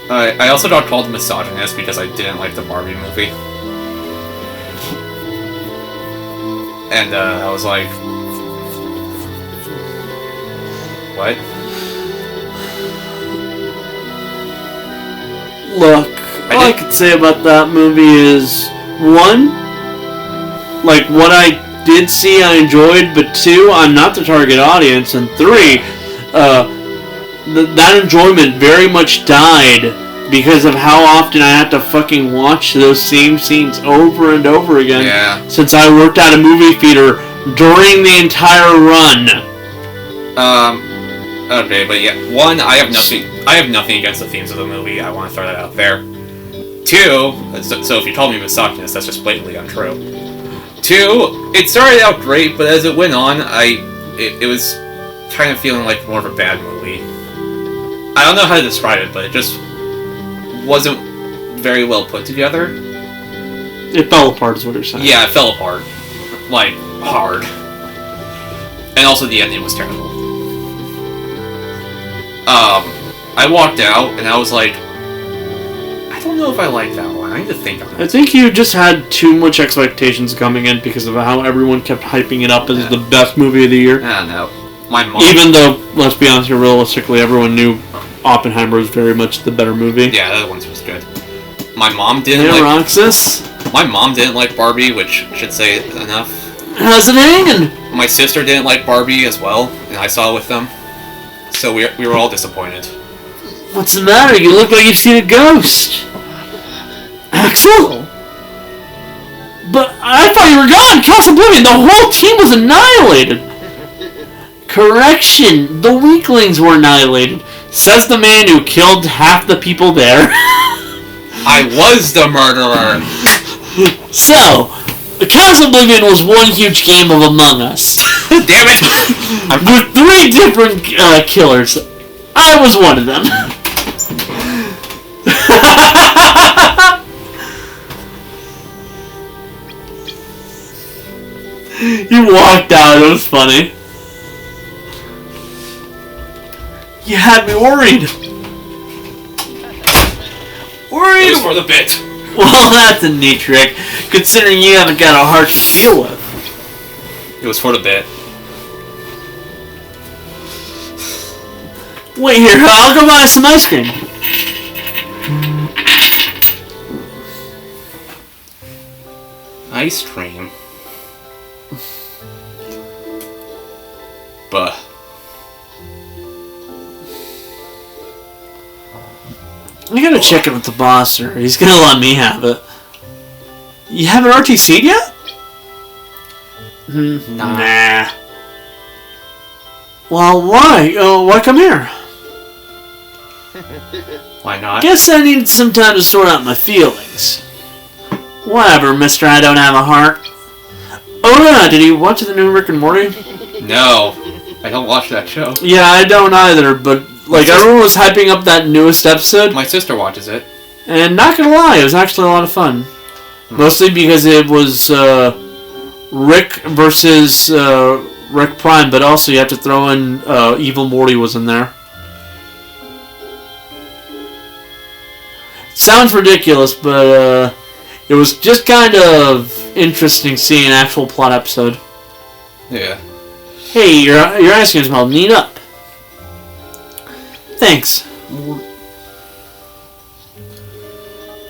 I also got called misogynist because I didn't like the Barbie movie. And I was like... what? Look, all I could say about that movie is, one, like, what I did see I enjoyed, but two, I'm not the target audience, and three, that enjoyment very much died because of how often I had to fucking watch those same scenes over and over again. Yeah. Since I worked at a movie theater during the entire run. Okay, but yeah, one, I have nothing against the themes of the movie. I want to throw that out there. Two, so if you told me misogynist, that's just blatantly untrue. Two, it started out great, but as it went on, it was kind of feeling like more of a bad movie. I don't know how to describe it, but it just wasn't very well put together. It fell apart, is what you're saying. Yeah, it fell apart. Like, hard. And also the ending was terrible. I walked out, and I was like, I don't know if I like that one. I need to think on it. I think you just had too much expectations coming in because of how everyone kept hyping it up as the best movie of the year. I don't know. My mom... Even though, let's be honest here, realistically, everyone knew Oppenheimer was very much the better movie. Yeah, that one was good. My mom didn't hey, like... Roxas? My mom didn't like Barbie, which should say enough. How's it hanging? My sister didn't like Barbie as well, and I saw it with them. So we were all disappointed. What's the matter? You look like you've seen a ghost. Axel? But I thought you were gone! Cross Oblivion! The whole team was annihilated! Correction! The weaklings were annihilated. Says the man who killed half the people there. I was the murderer! So, the Cross Oblivion was one huge game of Among Us. Damn it! With 3 different killers. I was one of them. You walked out, it was funny. You had me worried. Worried? It was for the bit. Well, that's a neat trick, considering you haven't got a heart to deal with. It was for the bit. Wait here, I'll go buy some ice cream. Ice cream? Buh. I gotta check it with the boss, or he's gonna let me have it. You haven't RTC'd yet? Nah. Well, why? Why come here? Why not? Guess I needed some time to sort out my feelings. Whatever, mister, I don't have a heart. Oh yeah, did you watch the new Rick and Morty? No. I don't watch that show. Yeah, I don't either, but like everyone was hyping up that newest episode. My sister watches it. And not gonna lie, it was actually a lot of fun. Mostly because it was Rick versus Rick Prime, but also you have to throw in Evil Morty was in there. Sounds ridiculous, but it was just kind of interesting seeing an actual plot episode. Yeah. Hey, your ice cream's all neat up. Thanks.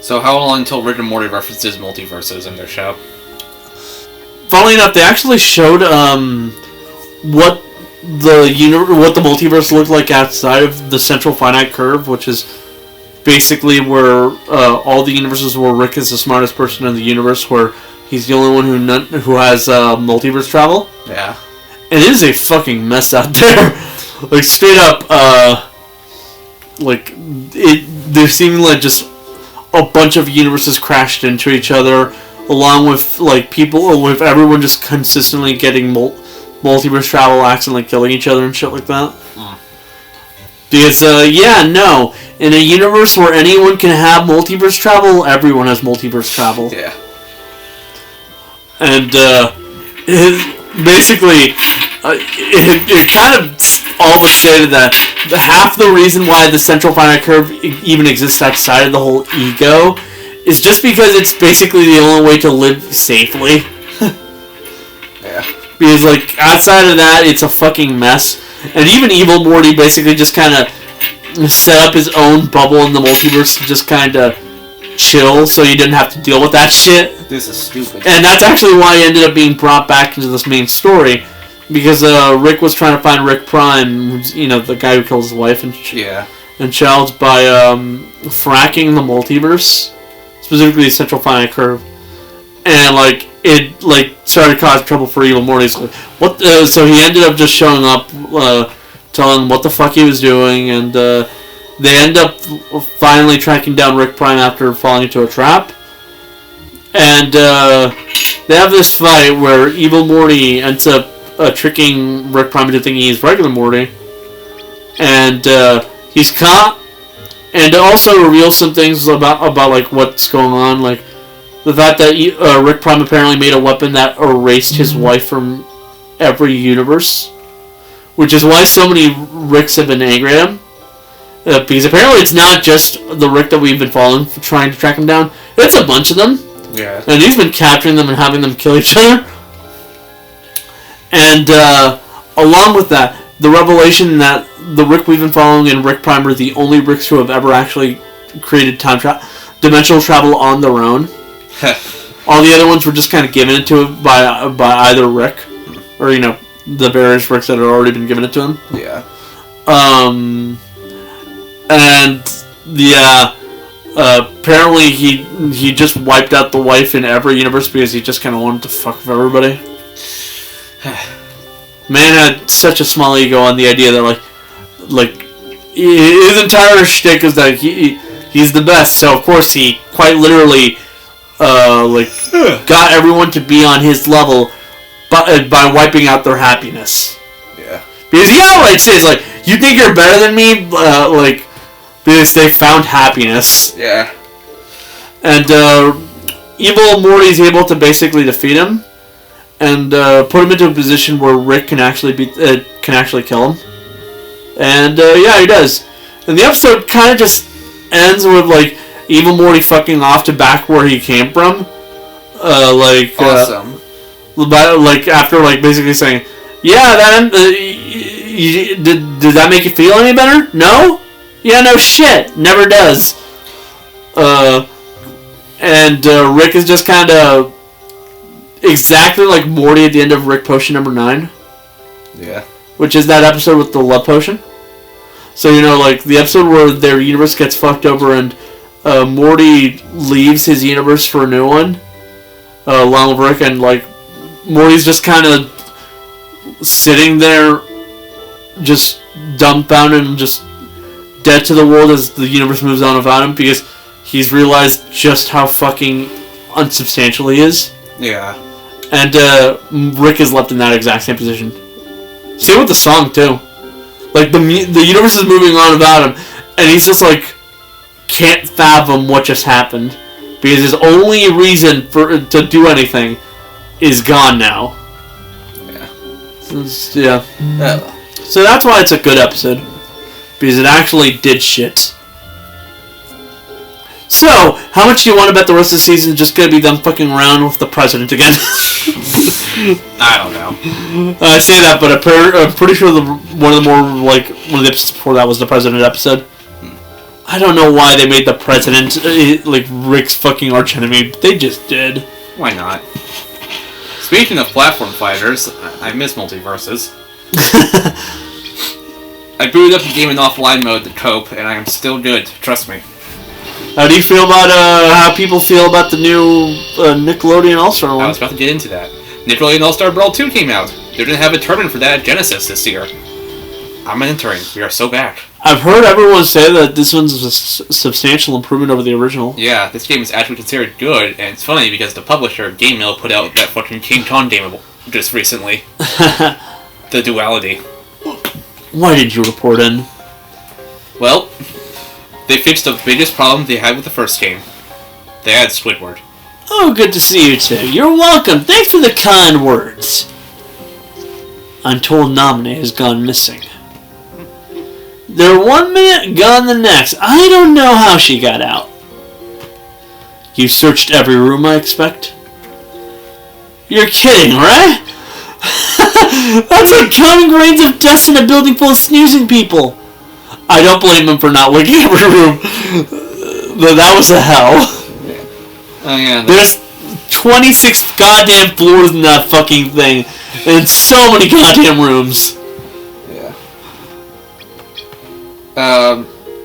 So how long until Rick and Morty references multiverses in their show? Funnily enough, they actually showed what the multiverse looked like outside of the central finite curve, which is basically where all the universes where Rick is the smartest person in the universe, where he's the only one who has multiverse travel. Yeah. And it is a fucking mess out there. Like straight up, they're seeming like just a bunch of universes crashed into each other, along with like people, with everyone just consistently getting multiverse travel, accidentally killing each other and shit like that. Because in a universe where anyone can have multiverse travel, everyone has multiverse travel. Yeah. And basically, it kind of all but stated that half the reason why the central finite curve even exists outside of the whole ego is just because it's basically the only way to live safely. Yeah. Because, like, outside of that, it's a fucking mess. And even Evil Morty basically just kind of set up his own bubble in the multiverse to just kind of chill so he didn't have to deal with that shit. This is stupid. And that's actually why he ended up being brought back into this main story. Because Rick was trying to find Rick Prime, who's, the guy who kills his wife and child by fracking the multiverse, specifically the Central Finite Curve. And, it started causing trouble for Evil Morty. So, so he ended up just showing up, telling him what the fuck he was doing, and they end up finally tracking down Rick Prime after falling into a trap. And they have this fight where Evil Morty ends up tricking Rick Prime into thinking he's regular Morty. And he's caught. And it also reveals some things about what's going on, like the fact that Rick Prime apparently made a weapon that erased his wife from every universe, which is why so many Ricks have been angry at him. Because apparently it's not just the Rick that we've been following trying to track him down. It's a bunch of them. Yeah. And he's been capturing them and having them kill each other. And along with that, the revelation that the Rick we've been following and Rick Prime are the only Ricks who have ever actually created dimensional travel on their own. All the other ones were just kind of given it to him by either Rick, or the various Ricks that had already been given it to him. Yeah. And apparently he just wiped out the wife in every universe because he just kind of wanted to fuck with everybody. Man had such a small ego on the idea that his entire shtick is that he's the best. So of course he quite literally got everyone to be on his level by wiping out their happiness. Yeah. Because he outright says, you think you're better than me? Because they found happiness. Yeah. And Evil Morty's able to basically defeat him and put him into a position where Rick can actually kill him. And he does. And the episode kind of just ends with Evil Morty fucking off to back where he came from. Awesome. After basically saying, yeah, that did that make you feel any better? No? Yeah, no shit. Never does. And Rick is just kind of exactly like Morty at the end of Rick Potion number 9. Yeah. Which is that episode with the love potion. So, the episode where their universe gets fucked over and Morty leaves his universe for a new one, along with Rick, and, Morty's just kind of sitting there, just dumbfounded and just dead to the world as the universe moves on without him, because he's realized just how fucking unsubstantial he is. Yeah. And Rick is left in that exact same position. Same with the song, too. The universe is moving on without him, and he's just, can't fathom what just happened. Because his only reason to do anything is gone now. Yeah. So that's why it's a good episode. Because it actually did shit. So, how much do you want to bet the rest of the season is just going to be them fucking around with the president again? I don't know. I say that, but I'm pretty sure one of the episodes before that was the president episode. I don't know why they made the president Rick's fucking archenemy. They just did. Why not? Speaking of platform fighters, I miss multiverses. I booted up the game in offline mode to cope, and I am still good. Trust me. How do you feel about how people feel about the new Nickelodeon All-Star one? I was about to get into that. Nickelodeon All-Star Brawl 2 came out. They're going to have a tournament for that at Genesis this year. I'm entering. We are so back. I've heard everyone say that this one's a substantial improvement over the original. Yeah, this game is actually considered good, and it's funny because the publisher, Game Mill, put out that fucking King Kong game just recently. The Duality. Why did you report in? Well, they fixed the biggest problem they had with the first game. They added Squidward. Oh, good to see you two. You're welcome. Thanks for the kind words. Untold nominee has gone missing. They're 1 minute, gone the next. I don't know how she got out. You searched every room, I expect? You're kidding, right? That's like counting grains of dust in a building full of snoozing people. I don't blame him for not looking at every room. Though that was a hell. Oh yeah. There's 26 goddamn floors in that fucking thing. And so many goddamn rooms. Yeah.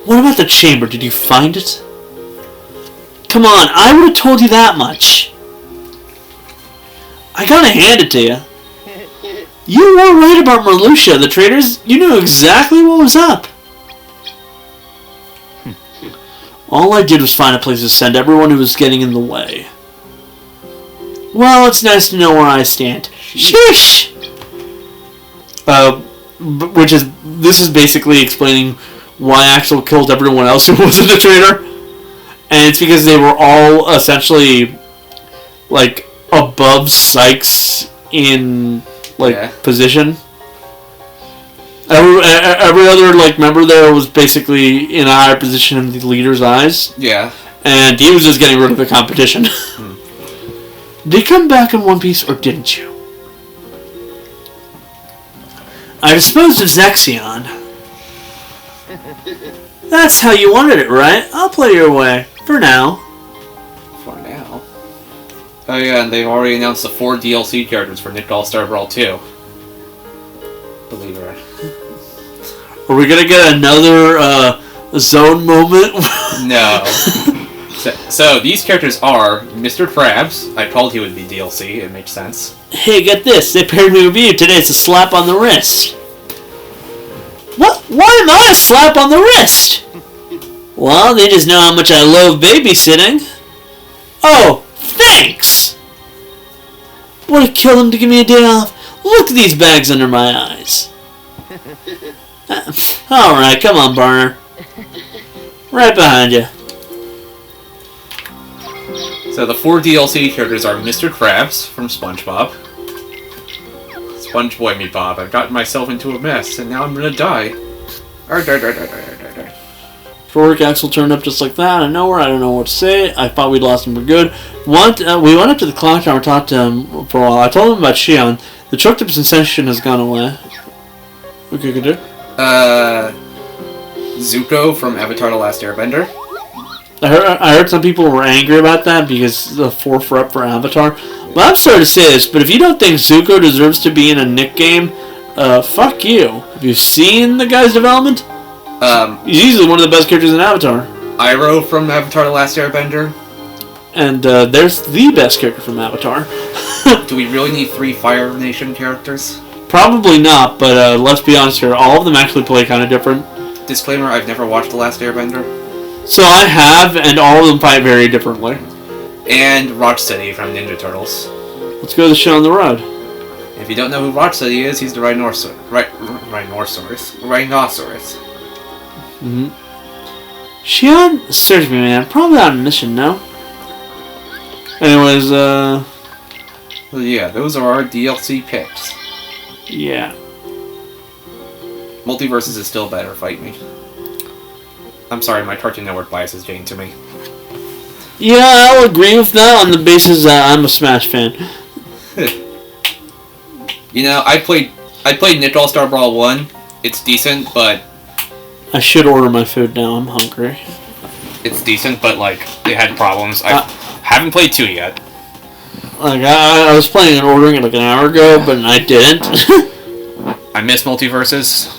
What about the chamber? Did you find it? Come on, I would have told you that much. I gotta hand it to you. You were right about Marluxia. The traders, you knew exactly what was up. All I did was find a place to send everyone who was getting in the way. Well, it's nice to know where I stand. Shush! This is basically explaining why Axel killed everyone else who wasn't a traitor. And it's because they were all essentially, like, above Sykes in, like, position. Every other, like, member there was basically in a higher position in the leader's eyes. Yeah. And he was just getting rid of the competition. Did you come back in one piece, or didn't you? I disposed of Zexion. That's how you wanted it, right? I'll play your way. For now. For now? Oh yeah, and they've already announced the 4 DLC characters for Nick All-Star Brawl 2. Believe it. Are we gonna get another zone moment? No. So these characters are Mr. Krabs. I told he would be DLC. It makes sense. Hey, get this. They paired me with you. Today it's a slap on the wrist. What? Why am I a slap on the wrist? Well, they just know how much I love babysitting. Oh, thanks! Would have killed them to give me a day off. Look at these bags under my eyes. Alright, come on, Barner. Right behind you. So the 4 DLC characters are Mr. Krabs from SpongeBob. Sponge boy me, Bob. I've gotten myself into a mess, and now I'm gonna die. Rorik Axel turned up just like that out of nowhere. I don't know what to say. I thought we'd lost him for good. We went up to the clock tower and talked to him for a while. I told him about Shion. The choked up sensation has gone away. Okay, good do. Zuko from Avatar: The Last Airbender. I heard some people were angry about that because the 4th rep for Avatar. Well, I'm sorry to say this, but if you don't think Zuko deserves to be in a Nick game, fuck you. Have you seen the guy's development? He's easily one of the best characters in Avatar. Iroh from Avatar: The Last Airbender. And there's the best character from Avatar. Do we really need 3 Fire Nation characters? Probably not, but let's be honest here. All of them actually play kind of different. Disclaimer, I've never watched The Last Airbender. So I have, and all of them fight very differently. And Rocksteady from Ninja Turtles. Let's go to the show on the road. If you don't know who Rocksteady is, he's the Rhinoceros. Rhinoceros. Mm-hmm. Shion, search me, man. Probably on a mission, no? Anyways, Well, yeah, those are our DLC picks. Yeah. Multiverses is still better, fight me. I'm sorry, my Cartoon Network bias is getting to me. Yeah, I'll agree with that on the basis that I'm a Smash fan. You know, I played Nick All-Star Brawl 1. It's decent, but... I should order my food now, I'm hungry. It's decent, but, like, it had problems. I haven't played 2 yet. Like, I was planning on ordering it like an hour ago, but I didn't. I miss Multiverses.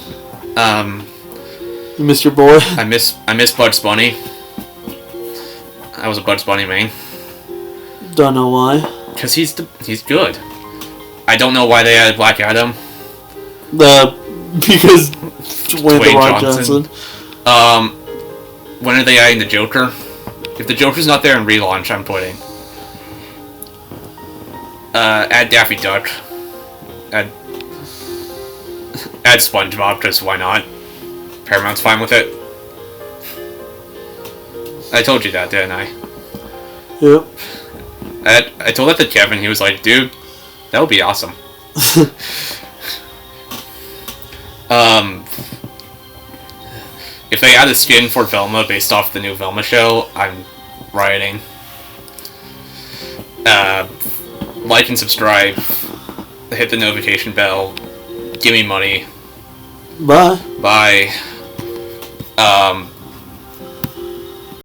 You miss your boy? I miss Bugs Bunny. I was a Bugs Bunny main. Don't know why. Because he's good. I don't know why they added Black Adam. Because Dwayne The Rock Johnson. When are they adding the Joker? If the Joker's not there in relaunch, I'm quitting. Add Daffy Duck. Add SpongeBob, because why not? Paramount's fine with it. I told you that, didn't I? Yep. I told that to Kevin. He was like, dude, that would be awesome. If they add a skin for Velma based off the new Velma show, I'm rioting. Like and subscribe. hit the notification bell, give me money, Bye. bye.